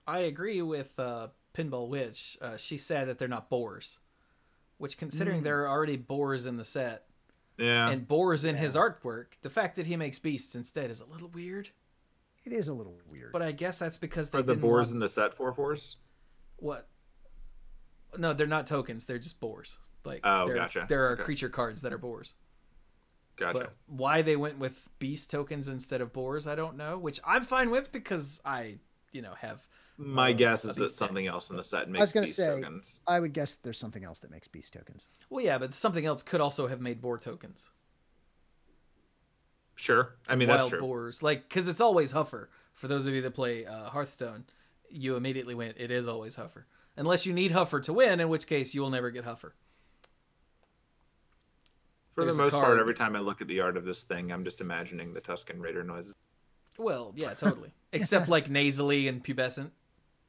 I agree with Pinball Witch. She said that they're not boars, which, considering there are already boars in the set, and boars in his artwork, the fact that he makes beasts instead is a little weird. It is a little weird. But I guess that's because they Are the didn't boars want... in the set 4/4s? What? No, they're not tokens. They're just boars. Gotcha. There are creature cards that are boars. Gotcha. But why they went with beast tokens instead of boars, I don't know. Which I'm fine with because I, have. My guess is that something else in the set makes beast tokens. I would guess there's something else that makes beast tokens. Well, yeah, but something else could also have made boar tokens. Sure. I mean, that's true. Wild boars, because it's always Huffer. For those of you that play Hearthstone, you immediately win. It is always Huffer. Unless you need Huffer to win, in which case you will never get Huffer. For the most part, every time I look at the art of this thing, I'm just imagining the Tusken Raider noises. Well, yeah, totally. Except nasally and pubescent.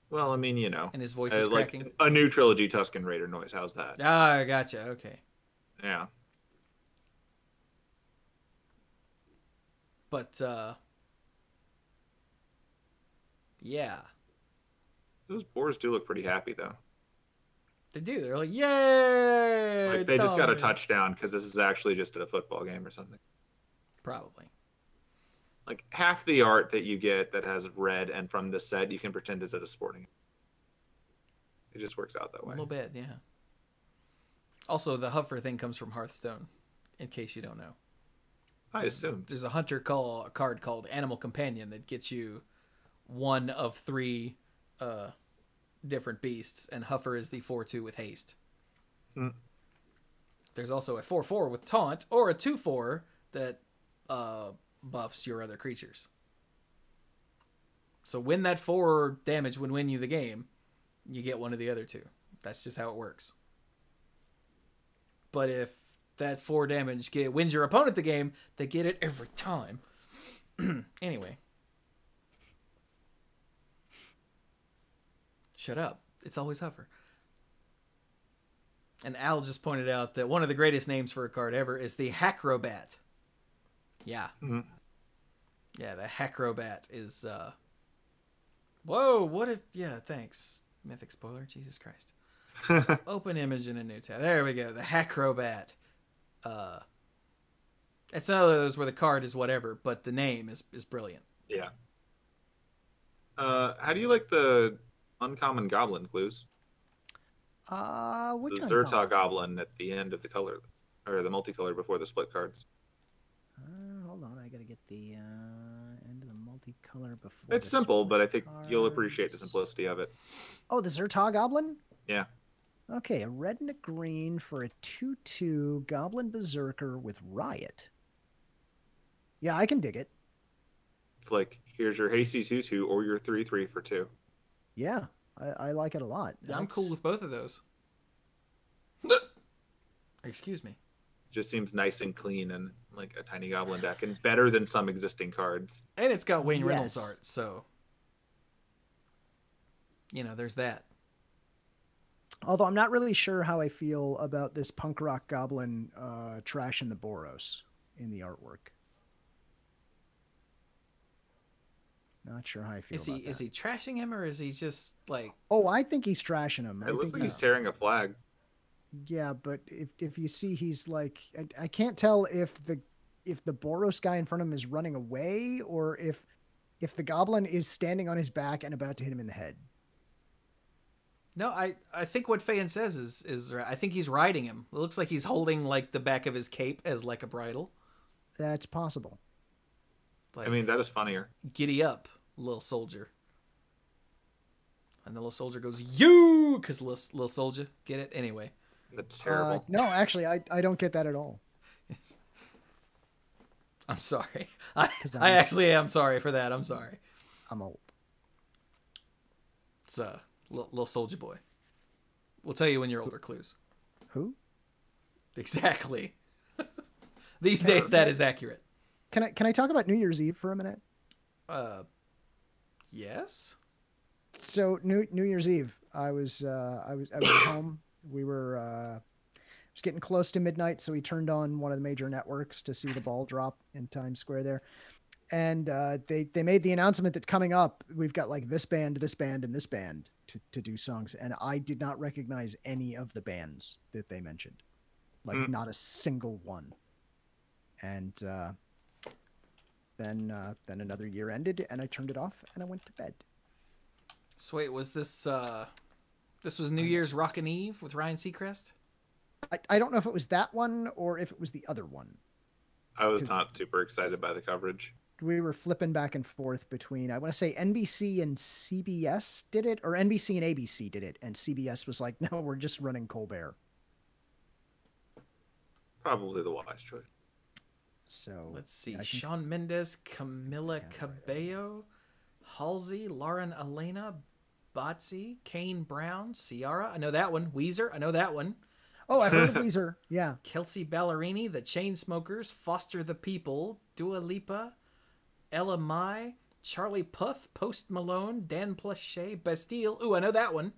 Well, I mean, And his voice is cracking. A new trilogy Tusken Raider noise. How's that? Ah, gotcha. Okay. Yeah. But, yeah. Those boars do look pretty happy, though. They do. They're like, yay! They just got a touchdown because this is actually just a football game or something. Probably. Half the art that you get that has red and from this set, you can pretend is at a sporting. It just works out that way. A little bit, yeah. Also, the Huffer thing comes from Hearthstone, in case you don't know. I assume. There's a hunter card called Animal Companion that gets you one of 3 different beasts, and Huffer is the 4/2 with haste. There's also a 4/4 with taunt, or a 2/4 that buffs your other creatures. So when that 4 damage would win you the game, you get one of the other 2. That's just how it works. But if that 4 damage wins your opponent the game, they get it every time. Anyway. Shut up. It's always Huffer. And Al just pointed out that one of the greatest names for a card ever is the Hackrobat. Yeah. Mm-hmm. Yeah, the Hackrobat is... Whoa, what is... Yeah, thanks. Mythic spoiler. Jesus Christ. Open image in a new tab. There we go. The Hackrobat. It's another of those where the card is whatever, but the name is brilliant. Yeah. How do you like the uncommon goblin, Cluze? Which the Zerta goblin at the end of the color, or the multicolor before the split cards. Hold on, I gotta get the end of the multicolor before. It's simple, but I think you'll appreciate the simplicity of it. Oh, the Zerta goblin? Yeah. Okay, a red and a green for a 2/2 goblin berserker with riot. Yeah, I can dig it. It's here's your hasty 2/2 or your 3/3 for 2. Yeah, I like it a lot. Yeah, I'm cool with both of those. Excuse me. Just seems nice and clean and like a tiny goblin deck, and better than some existing cards. And it's got Wayne Reynolds art, so there's that. Although I'm not really sure how I feel about this punk rock goblin trashing the Boros in the artwork. Not sure how I feel about that. Is he trashing him, or is he just Oh, I think he's trashing him. It looks like he's tearing a flag. Yeah, but if you see, he's I can't tell if the Boros guy in front of him is running away, or if the goblin is standing on his back and about to hit him in the head. No, I think what Fayan says is I think he's riding him. It looks like he's holding the back of his cape as a bridle. That's possible. I mean, that is funnier. Giddy up, little soldier. And the little soldier goes, you! Because little soldier. Get it? Anyway. That's terrible. No, actually, I don't get that at all. I'm sorry. I actually am sorry for that. I'm sorry. I'm old. It's a little soldier boy. We'll tell you when you're older, Cluze. Who? Exactly. These days, that is accurate. Can I talk about New Year's Eve for a minute? Yes. So New Year's Eve, I was at home. We were it was getting close to midnight, so we turned on one of the major networks to see the ball drop in Times Square there. And they made the announcement that coming up, we've got like this band, and this band to do songs. And I did not recognize any of the bands that they mentioned, like not a single one. And then another year ended, and I turned it off, and I went to bed. So wait, was this was New Year's Rockin' Eve with Ryan Seacrest? I don't know if it was that one or if it was the other one. I was not super excited by the coverage. We were flipping back and forth between, I want to say NBC and CBS did it, or NBC and ABC did it, and CBS was like, no, we're just running Colbert. Probably the wise choice. So let's see. Shawn Mendes, Camila Cabello, Halsey, Lauren Elena, Botsy, Kane Brown, Ciara. I know that one. Weezer. I know that one. Oh, I've heard of Weezer. Yeah. Kelsey Ballerini, The Chainsmokers, Foster the People, Dua Lipa, Ella Mai, Charlie Puth, Post Malone, Dan Plachey, Bastille. Ooh, I know that one.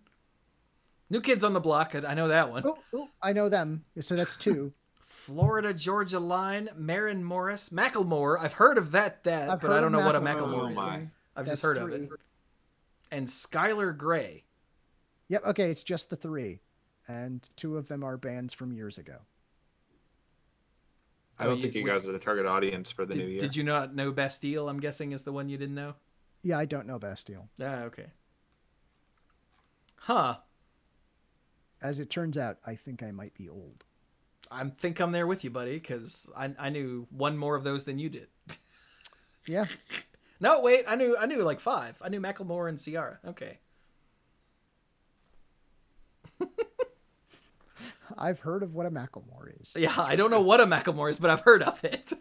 New Kids on the Block. I know that one. Oh, I know them. So that's two. Florida Georgia Line, Maren Morris, Macklemore. I've heard of that, but I don't know what a Macklemore is. I've just heard of it. And Skylar Grey. Yep. Okay, it's just the three, and two of them are bands from years ago. I don't think you guys are the target audience for the new year. Did you not know Bastille? I'm guessing is the one you didn't know. Yeah, I don't know Bastille. Ah, okay. Huh. As it turns out, I think I might be old. I think I'm there with you, buddy, because I knew one more of those than you did. Yeah. No, wait, I knew like five. I knew Macklemore and Ciara. Okay. I've heard of what a Macklemore is. Yeah, I don't know what a Macklemore is, but I've heard of it.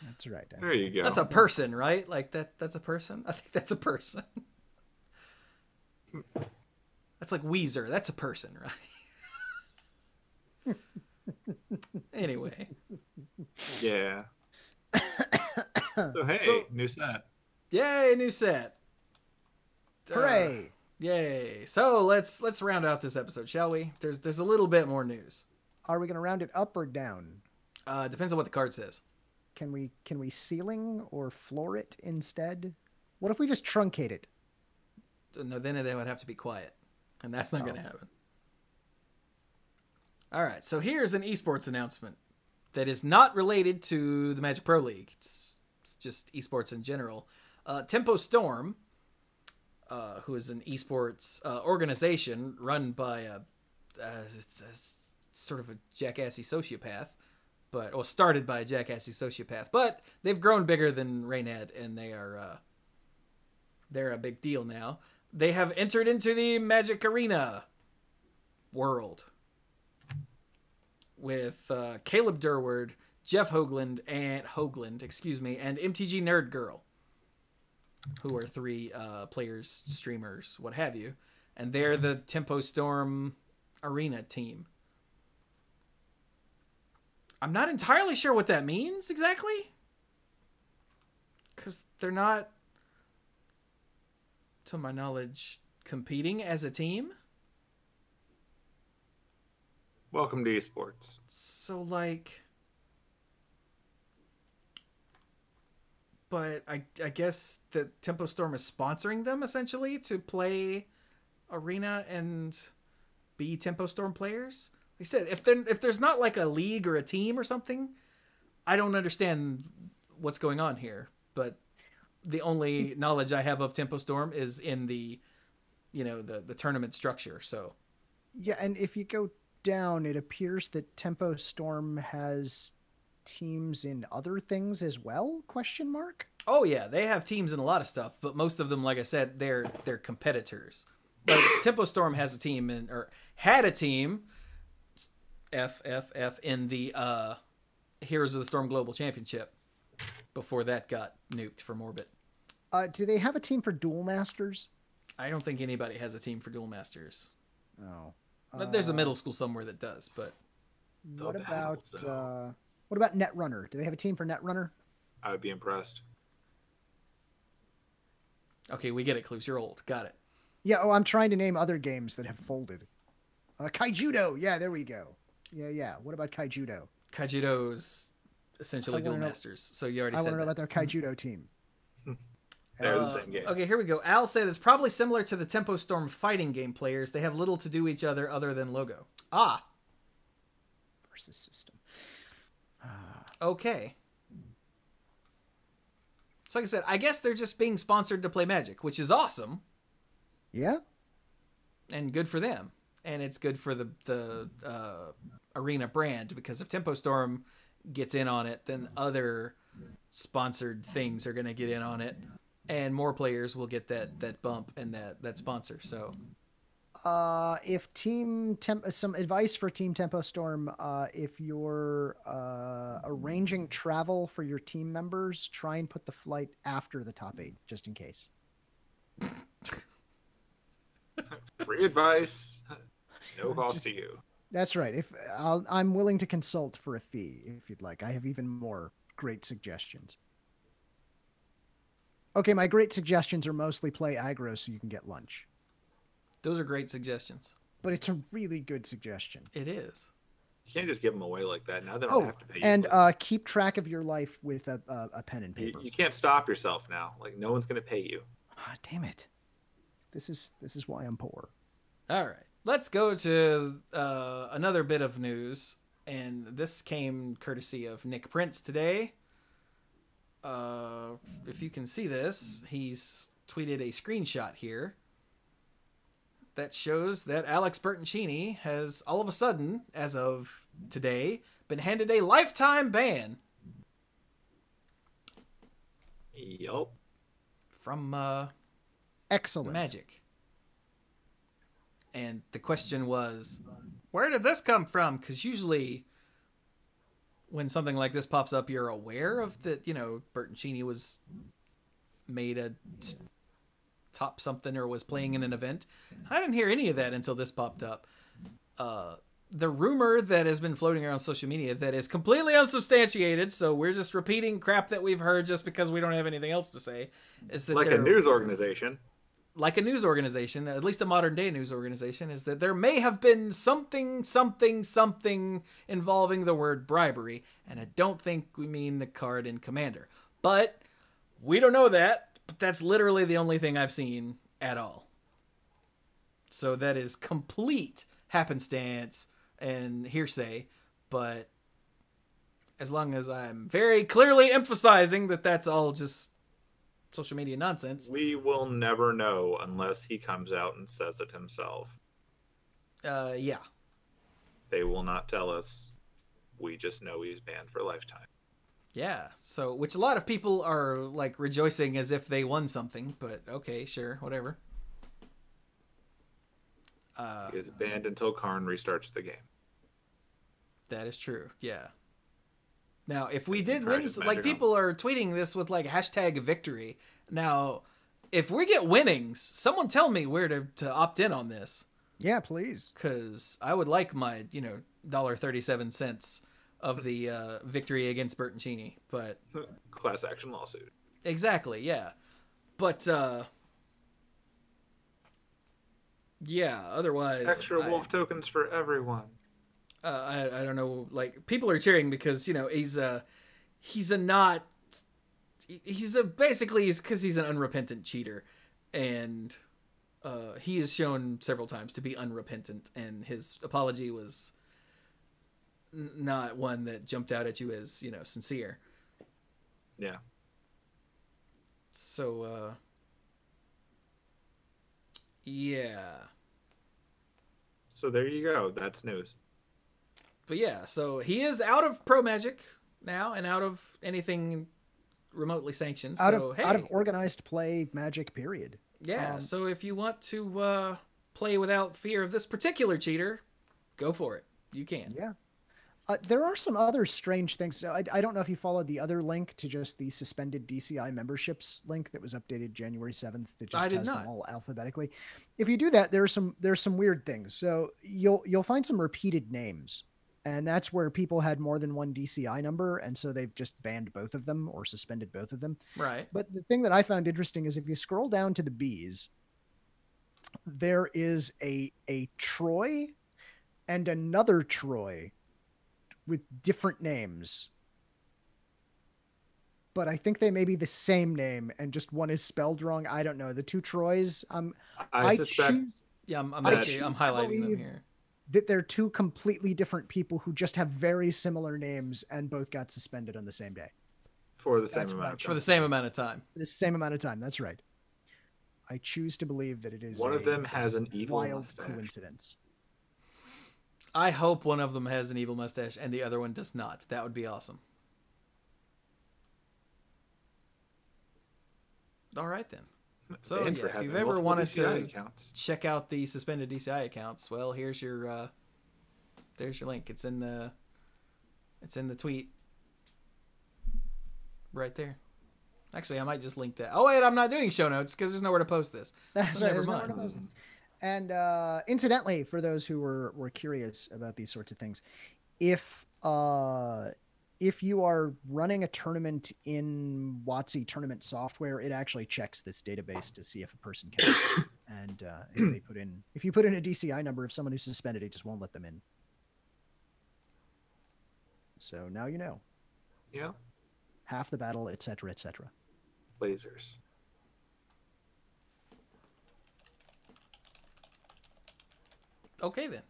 That's right. There you go. That's a person, right? Like that's a person? I think that's a person. That's like Weezer. That's a person, right? Anyway. Yeah. So hey, new set. Yay, new set. Hooray. Yay. So let's round out this episode, shall we? There's a little bit more news. Are we going to round it up or down? Depends on what the card says. Can we ceiling or floor it instead? What if we just truncate it? No, then it would have to be quiet. And that's not going to happen. All right, so here's an esports announcement that is not related to the Magic Pro League. It's just esports in general. Tempo Storm, who is an esports organization run by a sort of a jackassy sociopath, started by a jackassy sociopath, but they've grown bigger than Reynad, and they're a big deal now. They have entered into the Magic Arena world with Caleb Durward, Jeff Hoagland, and MTG Nerd Girl, who are three players, streamers, what have you, and they're the Tempo Storm Arena team. I'm not entirely sure what that means exactly, because they're not, to my knowledge, competing as a team. Welcome to esports. So, like, but I guess that Tempo Storm is sponsoring them, essentially, to play Arena and be Tempo Storm players. Like I said, if there's not, like, a league or a team or something, I don't understand what's going on here. But the only knowledge I have of Tempo Storm is in the tournament structure, so. Yeah, and if you go down, it appears that Tempo Storm has teams in other things as well? ? Oh yeah, they have teams in a lot of stuff, but most of them, like I said, they're competitors. Like Tempo Storm has a team or had a team FFF in the Heroes of the Storm Global Championship before that got nuked from orbit. Do they have a team for Duel Masters? I don't think anybody has a team for Duel Masters. Oh. There's a middle school somewhere that does, but... What about Netrunner? Do they have a team for Netrunner? I would be impressed. Okay, we get it, Cluze. You're old. Got it. Yeah, I'm trying to name other games that have folded. Kaijudo! Yeah, there we go. Yeah. What about Kaijudo? Kaijudo's essentially Duel Masters, so you already said that. I want to know about their Kaijudo team. They're the same game. Okay, here we go. Al said it's probably similar to the Tempo Storm fighting game players. They have little to do each other than logo. Versus system. Okay. So like I said, I guess they're just being sponsored to play Magic, which is awesome. Yeah. And good for them. And it's good for the Arena brand, because if Tempo Storm gets in on it, then other sponsored things are going to get in on it. And more players will get that bump and that sponsor. So, if some advice for Team Tempo Storm, if you're arranging travel for your team members, try and put the flight after the top 8, just in case. Free advice, no cost to you. That's right. I'm willing to consult for a fee if you'd like. I have even more great suggestions. Okay, my great suggestions are mostly play aggro so you can get lunch. Those are great suggestions. But it's a really good suggestion. It is. You can't just give them away like that. Now they don't have to pay you. And keep track of your life with a pen and paper. You can't stop yourself now. Like, no one's going to pay you. Damn it. This is why I'm poor. All right. Let's go to another bit of news. And this came courtesy of Nick Prince today. If you can see this, he's tweeted a screenshot here that shows that Alex Bertoncini has all of a sudden, as of today, been handed a lifetime ban. Yup. From excellent Magic. And the question was, where did this come from? Because usually when something like this pops up, you're aware of that, Bertoncini was made a top something or was playing in an event. I didn't hear any of that until this popped up. The rumor that has been floating around social media that is completely unsubstantiated, so we're just repeating crap that we've heard just because we don't have anything else to say, is that a news organization. Like a news organization, at least a modern day news organization, is that there may have been something involving the word bribery, and I don't think we mean the card in Commander. But we don't know that, but that's literally the only thing I've seen at all. So that is complete happenstance and hearsay, but as long as I'm very clearly emphasizing that that's all just social media nonsense. We will never know unless he comes out and says it himself. Yeah. They will not tell us. We just know he's banned for lifetime. Yeah. So, which a lot of people are like rejoicing as if they won something, but okay, sure, whatever. He is banned until Karn restarts the game. That is true. Yeah. Now, if we did win, like people are tweeting this with like hashtag victory. Now, if we get winnings, someone tell me where to opt in on this. Yeah, please. Because I would like my, $1.37 of the victory against Bertoncini. But class action lawsuit. Exactly, yeah. But yeah, otherwise extra wolf tokens for everyone. I don't know, like people are cheering because he's because he's an unrepentant cheater, and he is shown several times to be unrepentant, and his apology was not one that jumped out at you as sincere. Yeah. So yeah. So there you go. That's news. But yeah, so he is out of Pro Magic now and out of anything remotely sanctioned. Out of organized play Magic, period. Yeah, so if you want to play without fear of this particular cheater, go for it. You can. Yeah. There are some other strange things. I don't know if you followed the other link to just the suspended DCI memberships link that was updated January 7th that just has them all alphabetically. If you do that, there's some weird things. So you'll find some repeated names, and that's where people had more than one DCI number, and so they've just banned both of them or suspended both of them. Right. But the thing that I found interesting is if you scroll down to the Bs, there is a Troy and another Troy with different names, but I think they may be the same name and just one is spelled wrong. I don't know. The two Troys. I suspect. I'm highlighting them here. That they're two completely different people who just have very similar names and both got suspended on the same day. For the same amount of time. For the same amount of time. The same amount of time. That's right. I choose to believe that it is one of them has an evil wild mustache. Coincidence. I hope one of them has an evil mustache and the other one does not. That would be awesome. All right, then. So, if you've ever wanted to check out the suspended DCI accounts, well, here's your link. It's in the tweet right there. Actually, I might just link that. Oh wait, I'm not doing show notes because there's nowhere to post this. That's so right. Never mind. And incidentally, for those who were curious about these sorts of things, if you are running a tournament in WotC tournament software, it actually checks this database to see if a person can. And if you put in a DCI number of someone who's suspended, it just won't let them in. So now you know. Yeah. Half the battle, etc., etc. Lasers. Okay then.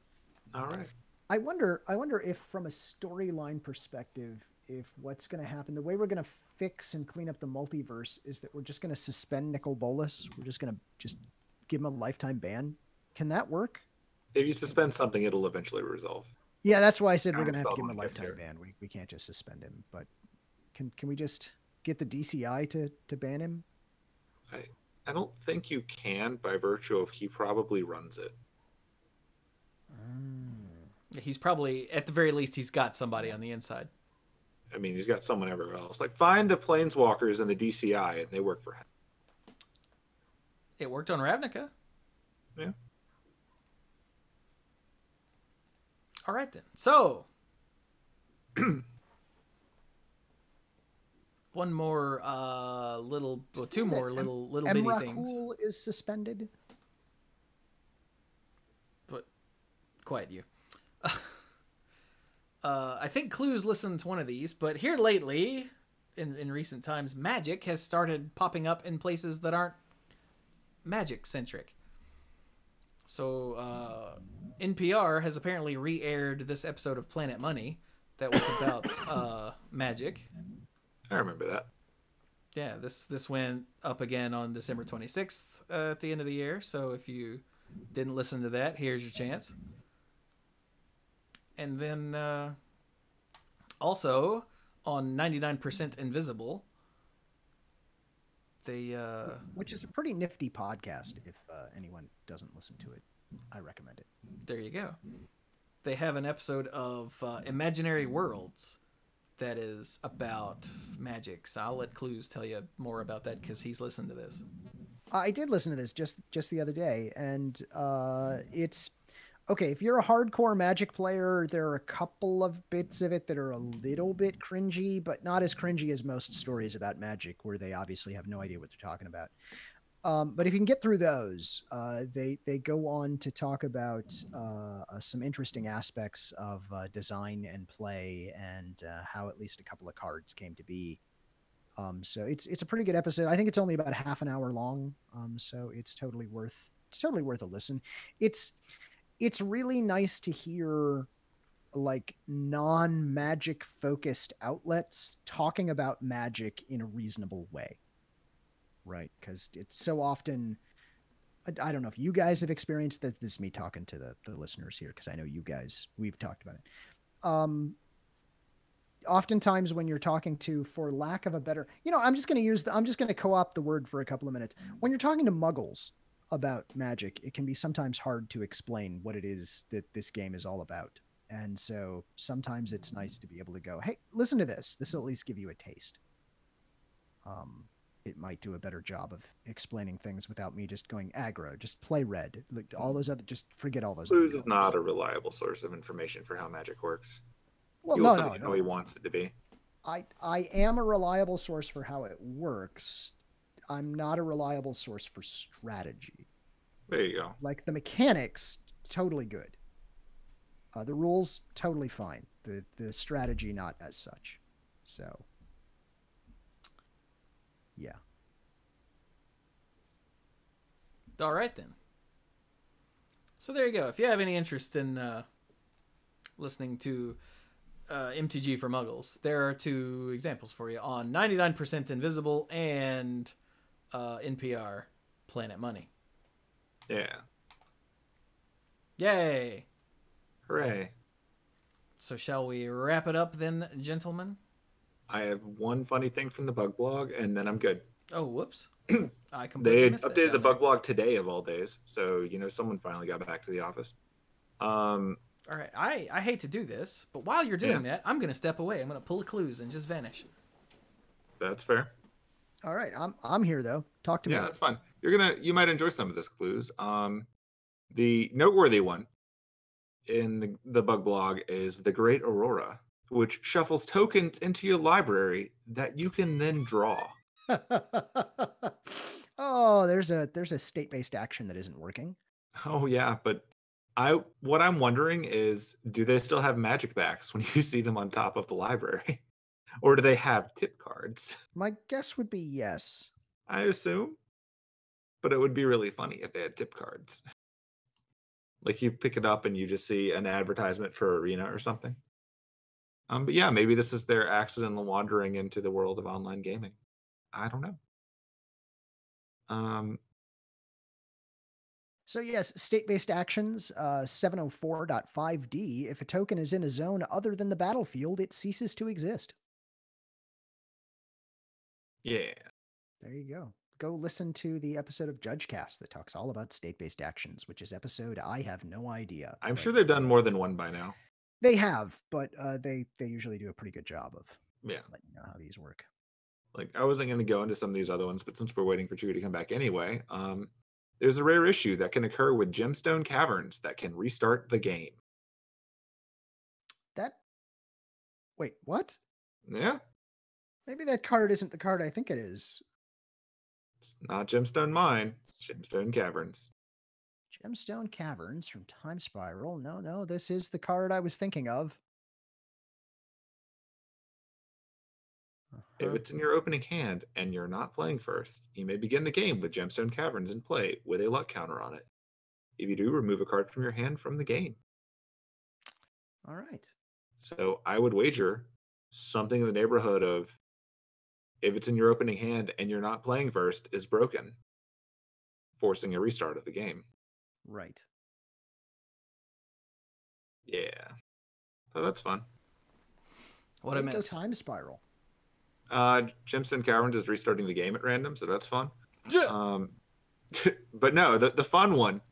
All right. I wonder if from a storyline perspective, if what's going to happen, the way we're going to fix and clean up the multiverse is that we're just going to suspend Nicol Bolas. We're just going to give him a lifetime ban. Can that work? If you suspend something, it'll eventually resolve. Yeah, that's why I said we're going to have to give him a lifetime ban. We can't just suspend him. But can we just get the DCI to ban him? I don't think you can by virtue of he probably runs it. He's probably, at the very least, he's got somebody on the inside. I mean, he's got someone everywhere else. Like, find the Planeswalkers and the DCI, and they work for him. It worked on Ravnica. Yeah. All right, then. So, one more two more little bitty things. Emrakul is suspended. But quiet you. I think Cluze listened to one of these, but here lately, in recent times, Magic has started popping up in places that aren't Magic-centric. So, NPR has apparently re-aired this episode of Planet Money that was about Magic. I remember that. Yeah, this went up again on December 26th at the end of the year, so if you didn't listen to that, here's your chance. And then also on 99% Invisible, they which is a pretty nifty podcast. If anyone doesn't listen to it, I recommend it. There you go. They have an episode of Imaginary Worlds that is about magic. So I'll let Cluze tell you more about that because he's listened to this. I did listen to this just the other day, and it's okay. If you're a hardcore Magic player, there are a couple of bits of it that are a little bit cringy, but not as cringy as most stories about Magic, where they obviously have no idea what they're talking about. But if you can get through those, they go on to talk about some interesting aspects of design and play, and how at least a couple of cards came to be. So it's a pretty good episode. I think it's only about half an hour long. So it's totally worth a listen. It's really nice to hear like non-Magic focused outlets talking about Magic in a reasonable way. Right, because it's so often, I don't know if you guys have experienced this. This is me talking to the listeners here, because I know you guys, we've talked about it. Oftentimes when you're talking to, for lack of a better, I'm just going to co-opt the word for a couple of minutes. When you're talking to muggles about Magic, it can be sometimes hard to explain what it is that this game is all about. And so sometimes it's nice to be able to go, hey, listen to this. This will at least give you a taste. It might do a better job of explaining things without me just going aggro. Just play red. Look, all those other, just forget all those. Cluze is not a reliable source of information for how Magic works. Well, He will tell you how he wants it to be. I am a reliable source for how it works. I'm not a reliable source for strategy. There you go. Like the mechanics, totally good. The rules, totally fine. The strategy, not as such. So, yeah. All right, then. So there you go. If you have any interest in listening to MTG for Muggles, there are 2 examples for you on 99% Invisible and NPR Planet Money. Yeah. Yay! Hooray. So shall we wrap it up then, gentlemen? I have one funny thing from the bug blog, and then I'm good. Oh, whoops. I They completely had missed that updated down the there. bug blog today of all days, so someone finally got back to the office. All right, I hate to do this, but while you're doing that, I'm going to step away. I'm going to pull a Cluze and just vanish. That's fair. All right, I'm here though. Talk to me. Yeah, that's fine. You might enjoy some of this Cluze. The noteworthy one in the bug blog is the Great Aurora, which shuffles tokens into your library that you can then draw. Oh, there's a state-based action that isn't working. Oh yeah, but what I'm wondering is, do they still have magic backs when you see them on top of the library? Or do they have tip cards? My guess would be yes. I assume. But it would be really funny if they had tip cards. Like you pick it up and you just see an advertisement for Arena or something. But yeah, maybe this is their accidental wandering into the world of online gaming. I don't know. So yes, state-based actions, 704.5D. If a token is in a zone other than the battlefield, it ceases to exist. Yeah. There you go. Go listen to the episode of JudgeCast that talks all about state-based actions, which is episode I have no idea. I'm sure they've done more than one by now. They have, but they usually do a pretty good job of letting you know how these work. Like, I wasn't going to go into some of these other ones, but since we're waiting for Chewie to come back anyway, there's a rare issue that can occur with Gemstone Caverns that can restart the game. Wait, what? Yeah. Maybe that card isn't the card I think it is. It's not Gemstone Mine. It's Gemstone Caverns. Gemstone Caverns from Time Spiral. No, this is the card I was thinking of. If it's in your opening hand and you're not playing first, you may begin the game with Gemstone Caverns in play with a luck counter on it. If you do, remove a card from your hand from the game. All right. So I would wager something in the neighborhood of, if it's in your opening hand and you're not playing first, is broken, forcing a restart of the game. Right. Yeah. So that's fun. What a miss. Time Spiral. Gemstone Caverns is restarting the game at random, so that's fun. But no, the fun one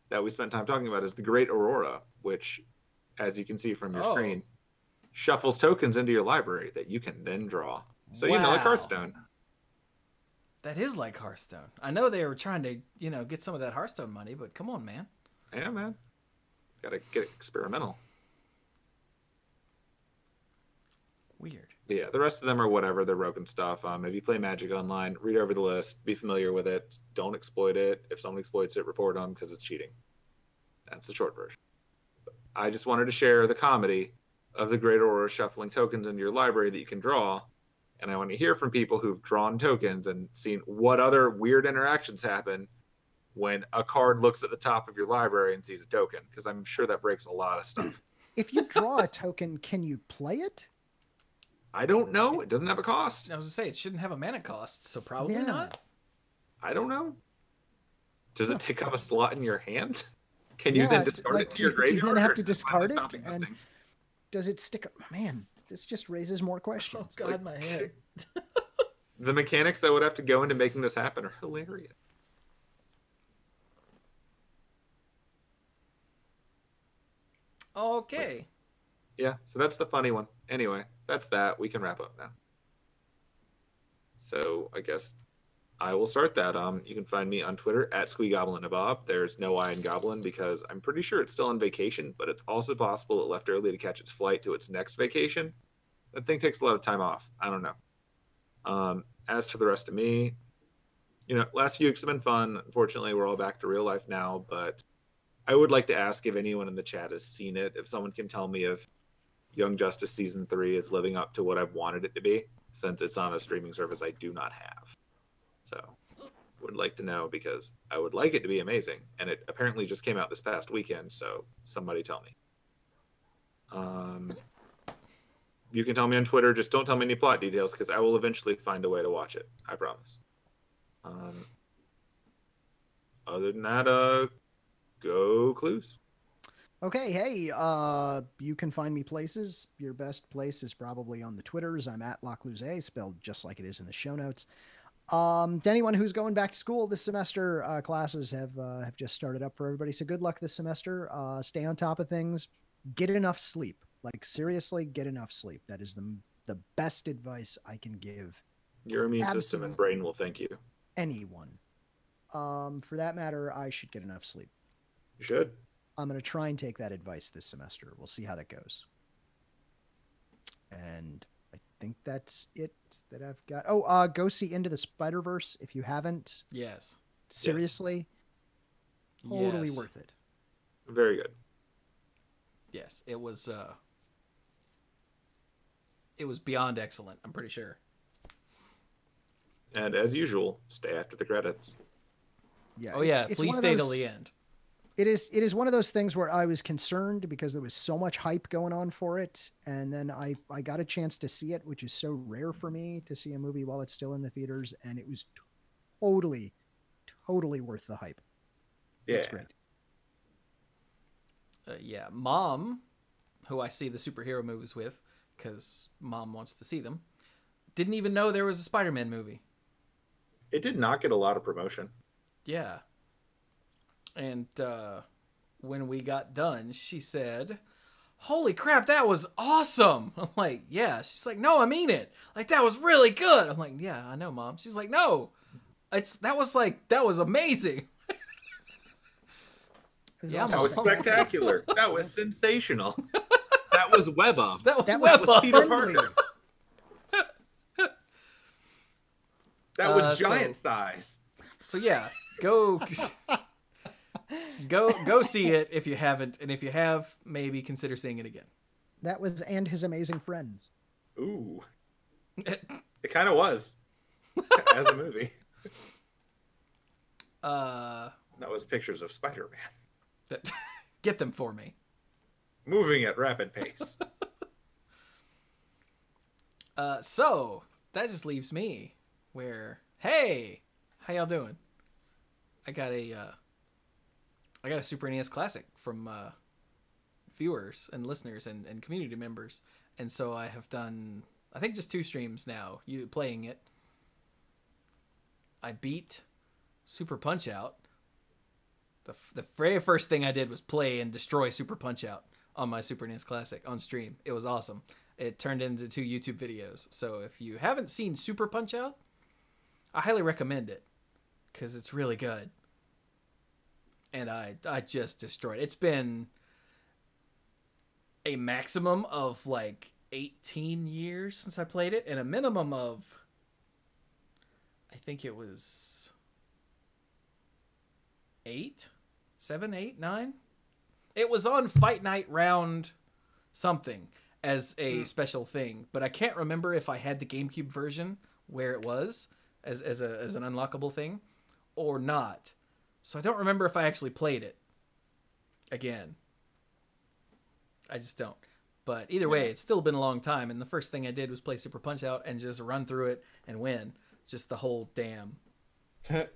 that we spent time talking about is the Great Aurora, which, as you can see from your screen, shuffles tokens into your library that you can then draw. So, like Hearthstone. That is like Hearthstone. I know they were trying to, get some of that Hearthstone money, but come on, man. Yeah, man. Gotta get experimental. Weird. But yeah, the rest of them are whatever. They're broken stuff. If you play Magic online, read over the list, be familiar with it. Don't exploit it. If someone exploits it, report them because it's cheating. That's the short version. I just wanted to share the comedy of the Great Aurora shuffling tokens into your library that you can draw. And I want to hear from people who've drawn tokens and seen what other weird interactions happen when a card looks at the top of your library and sees a token, because I'm sure that breaks a lot of stuff. If you draw a token, can you play it? I don't know. It doesn't have a cost. I was going to say, it shouldn't have a mana cost, so probably not. I don't know. Does it take up a slot in your hand? Can you then discard it to your graveyard? Do you then have to discard it? And does it stick? Man, this just raises more questions. Oh, God, my head. The mechanics that would have to go into making this happen are hilarious. Okay. Yeah, so that's the funny one. Anyway, that's that. We can wrap up now. So I guess I will start that. You can find me on Twitter at SqueeGoblinAbob. There's no I in Goblin because I'm pretty sure it's still on vacation, but it's also possible it left early to catch its flight to its next vacation. That thing takes a lot of time off. I don't know. As for the rest of me, last few weeks have been fun. Unfortunately, we're all back to real life now, but I would like to ask if anyone in the chat has seen it, if someone can tell me if Young Justice Season 3 is living up to what I've wanted it to be, since it's on a streaming service I do not have. So, would like to know because I would like it to be amazing, and it apparently just came out this past weekend, so somebody tell me. You can tell me on Twitter, just don't tell me any plot details, because I will eventually find a way to watch it. I promise. Other than that, go Cluze. Okay, hey, you can find me places. Your best place is probably on the Twitters. I'm at Lacluyze, spelled just like it is in the show notes. To anyone who's going back to school this semester, classes have just started up for everybody. So good luck this semester. Stay on top of things. Get enough sleep. Like seriously, get enough sleep. That is the best advice I can give. Your immune system and brain will thank you. Anyone. For that matter, I should get enough sleep. You should. I'm going to try and take that advice this semester. We'll see how that goes. And I think that's it that I've got. Oh, go see Into the Spider-Verse if you haven't. Yes. Seriously? Yes. Totally worth it. Very good. Yes, it was beyond excellent, I'm pretty sure. And as usual, stay after the credits. Yeah. Oh yeah, please stay till the end. It is one of those things where I was concerned because there was so much hype going on for it, and then I got a chance to see it, which is so rare for me to see a movie while it's still in the theaters, and it was totally worth the hype. Yeah. It's great. Yeah, Mom, who I see the superhero movies with, because Mom wants to see them, didn't even know there was a Spider-Man movie. It did not get a lot of promotion. Yeah. And when we got done, she said, "Holy crap, that was awesome!" I'm like, "Yeah." She's like, "No, I mean it. Like that was really good." I'm like, "Yeah, I know, Mom." She's like, "No, that was amazing." Yeah, that was spectacular. That was sensational. That was web of. That was Peter Parker. That was giant size. So yeah, go see it if you haven't, and if you have, maybe consider seeing it again. That was And His Amazing Friends. Ooh. It kind of was as a movie. That was pictures of Spider-Man. Get them for me. Moving at rapid pace. So that just leaves me where, hey, how y'all doing? I got a Super NES Classic from viewers and listeners and community members, and so I have done, I think, just 2 streams now. You playing it. I beat Super Punch Out. The very first thing I did was play and destroy Super Punch Out on my Super NES Classic on stream. It was awesome. It turned into 2 YouTube videos. So if you haven't seen Super Punch Out, I highly recommend it because it's really good. And I just destroyed it. It's been a maximum of like 18 years since I played it, and a minimum of, I think it was 8, 7, 8, 9. It was on Fight Night Round something as a special thing, but I can't remember if I had the GameCube version where it was as an unlockable thing or not. So I don't remember if I actually played it again. I just don't. But either way, it's still been a long time, and the first thing I did was play Super Punch Out and just run through it and win. Just the whole damn.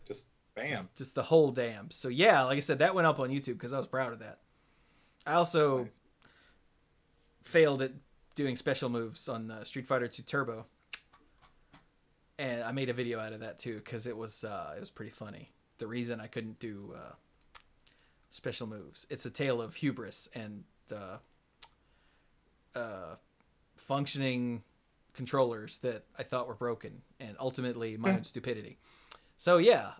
Just bam. Just the whole damn. So yeah, like I said, that went up on YouTube because I was proud of that. I also failed at doing special moves on Street Fighter 2 Turbo. And I made a video out of that too because it was pretty funny. The reason I couldn't do special moves. It's a tale of hubris and functioning controllers that I thought were broken, and ultimately my own stupidity. So yeah,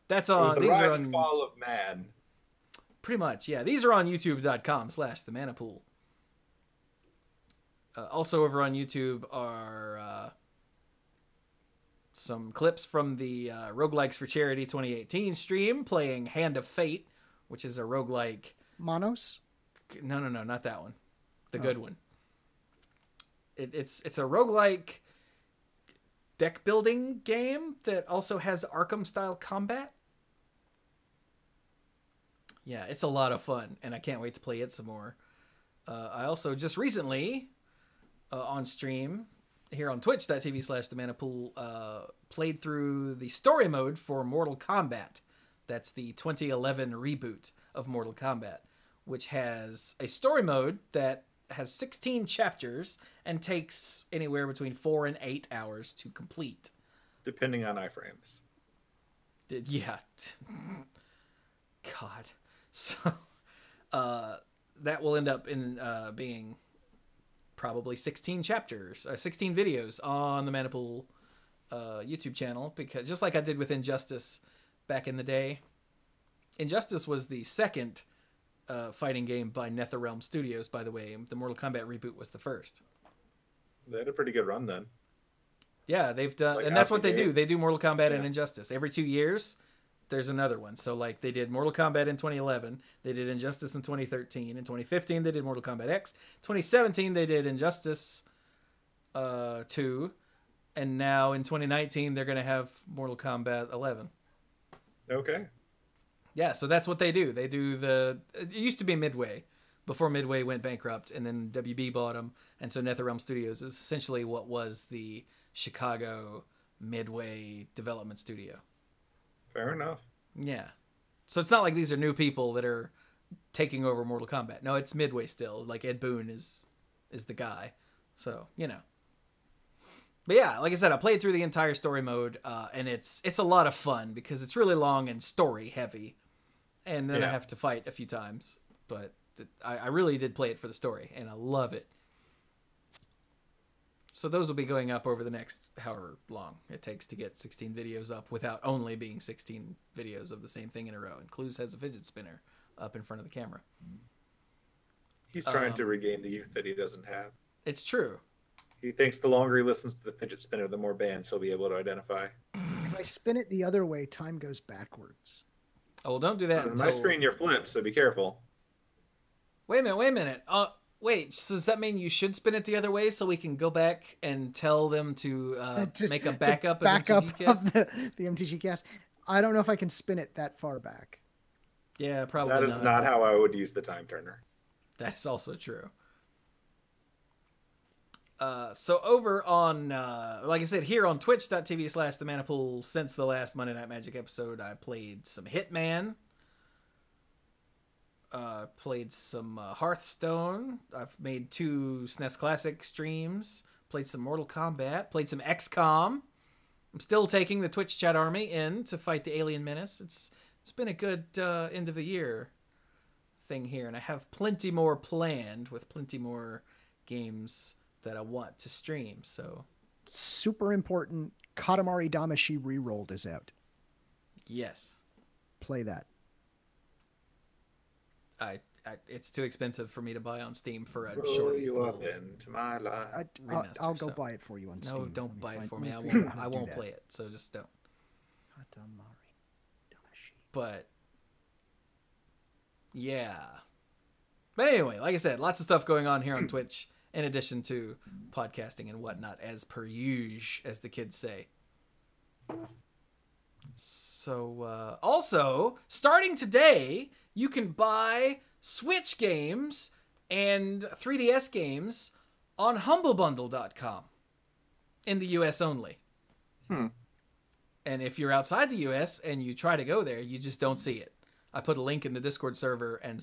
that's on. The these rise are and on, fall of man. pretty much, yeah. These are on youtube.com/themanapool. Also over on YouTube are some clips from the Roguelikes for Charity 2018 stream playing Hand of Fate, which is a roguelike. Monos? No, not that one. The good one. It's a roguelike deck building game that also has Arkham style combat. Yeah, it's a lot of fun, and I can't wait to play it some more. I also just recently on stream here on twitch.tv/themanapool played through the story mode for Mortal Kombat. That's the 2011 reboot of Mortal Kombat, which has a story mode that has 16 chapters and takes anywhere between 4 and 8 hours to complete. Depending on iframes. Yeah. God. So that will end up in being probably 16 chapters, 16 videos on the Manapool YouTube channel, because just like I did with Injustice back in the day. Injustice was the second fighting game by NetherRealm Studios, by the way. The Mortal Kombat reboot was the first. They had a pretty good run then. Yeah, they've done, Like and that's what they game. do. They do Mortal Kombat and Injustice. Every 2 years, there's another one. So, like, they did Mortal Kombat in 2011. They did Injustice in 2013. In 2015, they did Mortal Kombat X. 2017, they did Injustice 2. And now in 2019, they're going to have Mortal Kombat 11. Okay. Yeah, so that's what they do. They do it used to be Midway, before Midway went bankrupt, and then WB bought them. And so NetherRealm Studios is essentially what was the Chicago Midway development studio. Fair enough. Yeah. So it's not like these are new people that are taking over Mortal Kombat. No, it's Midway still. Like, Ed Boon is the guy. So, you know. But yeah, like I said, I played through the entire story mode, and it's a lot of fun because it's really long and story heavy. And then I have to fight a few times. But I really did play it for the story, and I love it. So those will be going up over the next however long it takes to get 16 videos up without only being 16 videos of the same thing in a row. And Cluze has a fidget spinner up in front of the camera. He's trying to regain the youth that he doesn't have. It's true. He thinks the longer he listens to the fidget spinner, the more bands he'll be able to identify. If I spin it the other way, time goes backwards. Oh, well, don't do that. On my screen, you're flipped, so be careful. Wait a minute. Wait, so does that mean you should spin it the other way so we can go back and tell them to make a backup of MTGCast? the MTGCast? I don't know if I can spin it that far back. Yeah, probably That is not how I would use the time turner. That's also true. So over on, like I said, here on twitch.tv/themanapool, since the last Monday Night Magic episode, I played some Hitman. Played some Hearthstone. I've made 2 SNES Classic streams. Played some Mortal Kombat. Played some XCOM. I'm still taking the Twitch chat army in to fight the Alien Menace. It's been a good end of the year thing here, and I have plenty more planned with plenty more games that I want to stream. So super important, Katamari Damacy Rerolled is out. Yes. Play that. It's too expensive for me to buy on Steam for a Roll short. you up into my life. I'll go buy it for you on Steam. No, don't buy it for me. I won't play it. So just don't. Katamari Damacy. But yeah. But anyway, like I said, lots of stuff going on here on Twitch in addition to podcasting and whatnot, as per usual, as the kids say. So also, starting today, you can buy Switch games and 3DS games on humblebundle.com in the US only. And if you're outside the US and you try to go there, you just don't see it. I put a link in the Discord server, and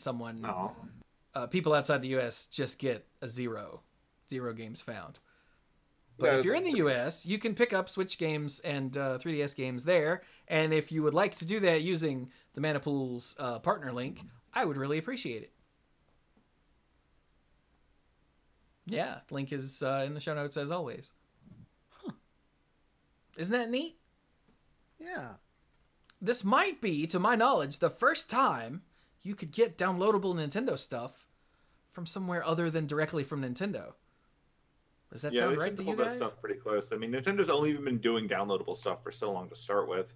people outside the US just get a zero games found. But if you're in the US, you can pick up Switch games and 3DS games there. And if you would like to do that using the Manapool's partner link, I would really appreciate it. Yeah, link is in the show notes as always. Huh. Isn't that neat? Yeah. This might be, to my knowledge, the first time you could get downloadable Nintendo stuff from somewhere other than directly from Nintendo. Does that sound right to you guys? That stuff pretty close. I mean, Nintendo's only even been doing downloadable stuff for so long to start with.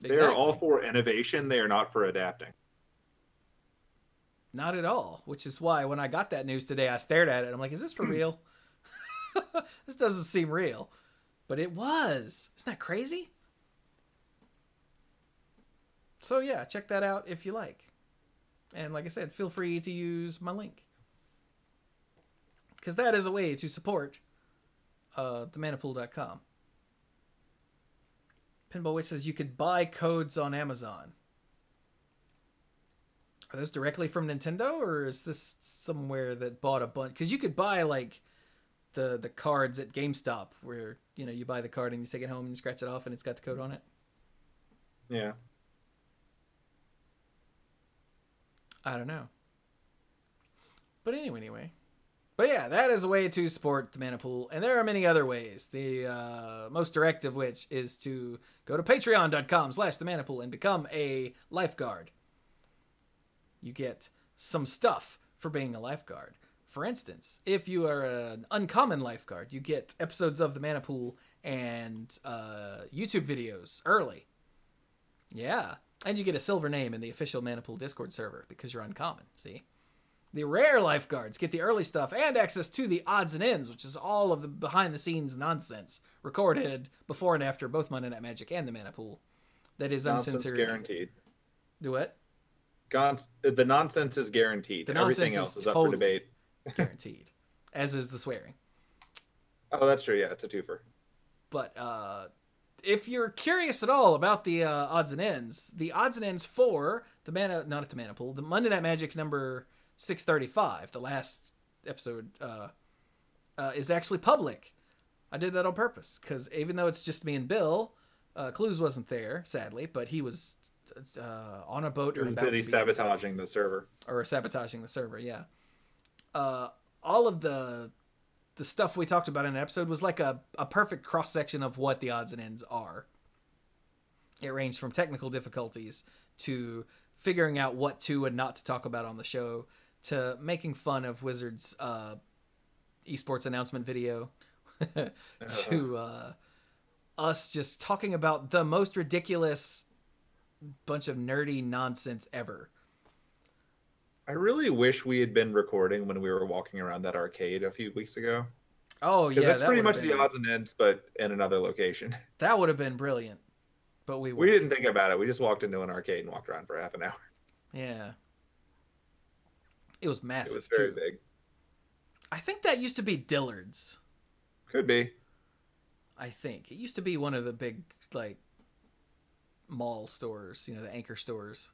Exactly. They are all for innovation. They are not for adapting. Not at all, which is why when I got that news today, I stared at it. I'm like, is this for real? This doesn't seem real. But it was. Isn't that crazy? So yeah, check that out if you like. And like I said, feel free to use my link. Because that is a way to support themanapool.com. Pinball Witch says you could buy codes on Amazon. Are those directly from Nintendo, or is this somewhere that bought a bunch? Because you could buy like the cards at GameStop, where you buy the card and you take it home and you scratch it off and it's got the code on it. Yeah. I don't know. But anyway. But yeah, that is a way to support the Mana Pool, and there are many other ways. The most direct of which is to go to patreon.com/themanapool and become a lifeguard. You get some stuff for being a lifeguard. For instance, if you are an uncommon lifeguard, you get episodes of the Mana Pool and YouTube videos early. Yeah. And you get a silver name in the official Mana Pool Discord server because you're uncommon, see? The rare lifeguards get the early stuff and access to the odds and ends, which is all of the behind-the-scenes nonsense recorded before and after both Monday Night Magic and the Mana Pool. That is uncensored. Nonsense guaranteed. Do what? The nonsense is guaranteed. Everything else is up for debate. Guaranteed. As is the swearing. Oh, that's true. Yeah, it's a twofer. But if you're curious at all about the odds and ends for the the Monday Night Magic number 635, the last episode, is actually public. I did that on purpose because even though it's just me and Bill, Cluze wasn't there, sadly, but he was on a boat. He was busy sabotaging the server. Or sabotaging the server, yeah. All of the stuff we talked about in an episode was like a perfect cross-section of what the odds and ends are. It ranged from technical difficulties to figuring out what to and not to talk about on the show to making fun of Wizards' esports announcement video to us just talking about the most ridiculous bunch of nerdy nonsense ever. I really wish we had been recording when we were walking around that arcade a few weeks ago. Oh, yeah. That's pretty much the odds and ends, but in another location. That would have been brilliant. But we didn't think about it. We just walked into an arcade and walked around for half an hour. Yeah. It was massive, It was very big. I think that used to be Dillard's. Could be. I think. It used to be one of the big, like, mall stores, the anchor stores.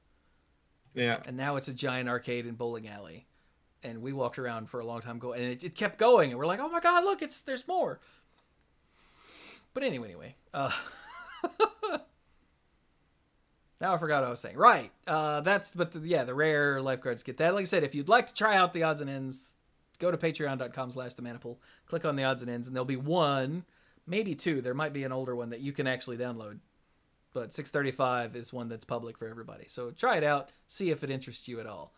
Yeah. And now it's a giant arcade and bowling alley. And we walked around for a long time and it kept going. And we're like, oh my God, look, there's more. But anyway. Now I forgot what I was saying. Right. The rare lifeguards get that. Like I said, if you'd like to try out the odds and ends, go to patreon.com/themanapool, click on the odds and ends, and there'll be one, maybe two. There might be an older one that you can actually download. But 635 is one that's public for everybody. So try it out. See if it interests you at all.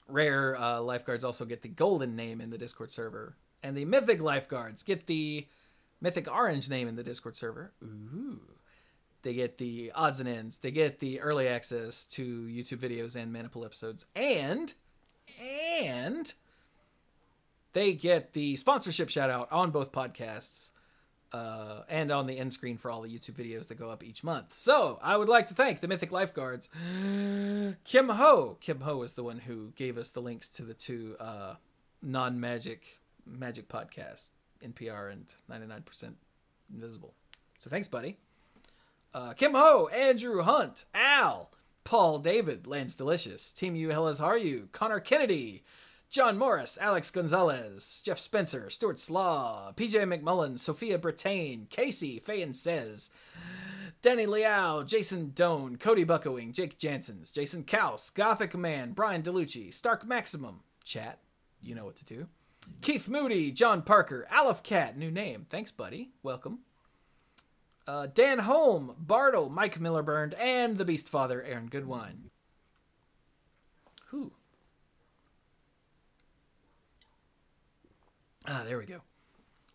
Rare lifeguards also get the golden name in the Discord server. And the mythic lifeguards get the mythic orange name in the Discord server. Ooh. They get the odds and ends. They get the early access to YouTube videos and Mana Pool episodes. And they get the sponsorship shout out on both podcasts and on the end screen for all the YouTube videos that go up each month. So I would like to thank the Mythic Lifeguards. Kim Ho. Kim Ho is the one who gave us the links to the two non-magic podcasts, NPR and 99% Invisible. So thanks, buddy. Kim Ho, Andrew Hunt, Al, Paul David, Lance Delicious, Team U Hellas Are You, Connor Kennedy, John Morris, Alex Gonzalez, Jeff Spencer, Stuart Slaw, PJ McMullen, Sophia Brittain, Casey, Fayen Says, Denny Liao, Jason Doan, Cody Buckowing, Jake Jansons, Jason Kaus, Gothic Man, Brian DeLucci, Stark Maximum, chat, you know what to do. Keith Moody, John Parker, Aleph Cat, new name, thanks buddy, welcome. Dan Holm, Bartle, Mike Millerburn, and the Beast Father, Aaron Goodwine. Who? There we go.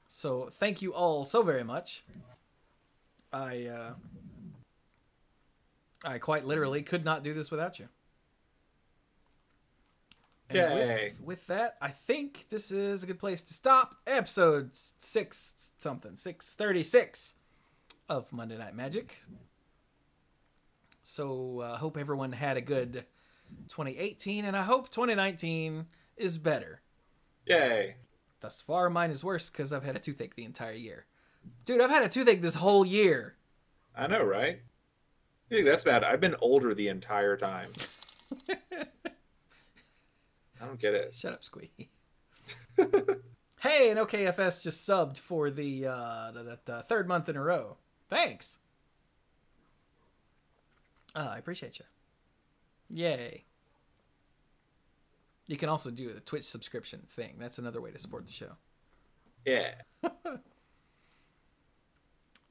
So thank you all so very much. I quite literally could not do this without you. And Yay. with that, I think this is a good place to stop. Episode 636 of Monday Night Magic. So I hope everyone had a good 2018, and I hope 2019 is better. Yay. Thus far, mine is worse because I've had a toothache the entire year. Dude, I've had a toothache this whole year. I know, right? You think that's bad? I've been older the entire time. I don't get it. Shut up, Squee. Hey, and OKFS just subbed for the third month in a row. Thanks. I appreciate you. Yay. You can also do a Twitch subscription thing. That's another way to support the show. Yeah.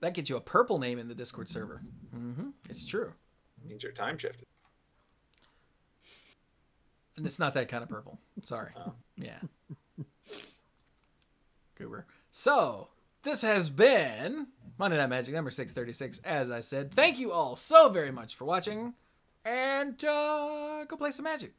That gets you a purple name in the Discord server. Mm-hmm. It's true. Means you're time shifted. And it's not that kind of purple. Sorry. Oh. Yeah. Goober. So, this has been Monday Night Magic number 636, as I said. Thank you all so very much for watching. And go play some Magic.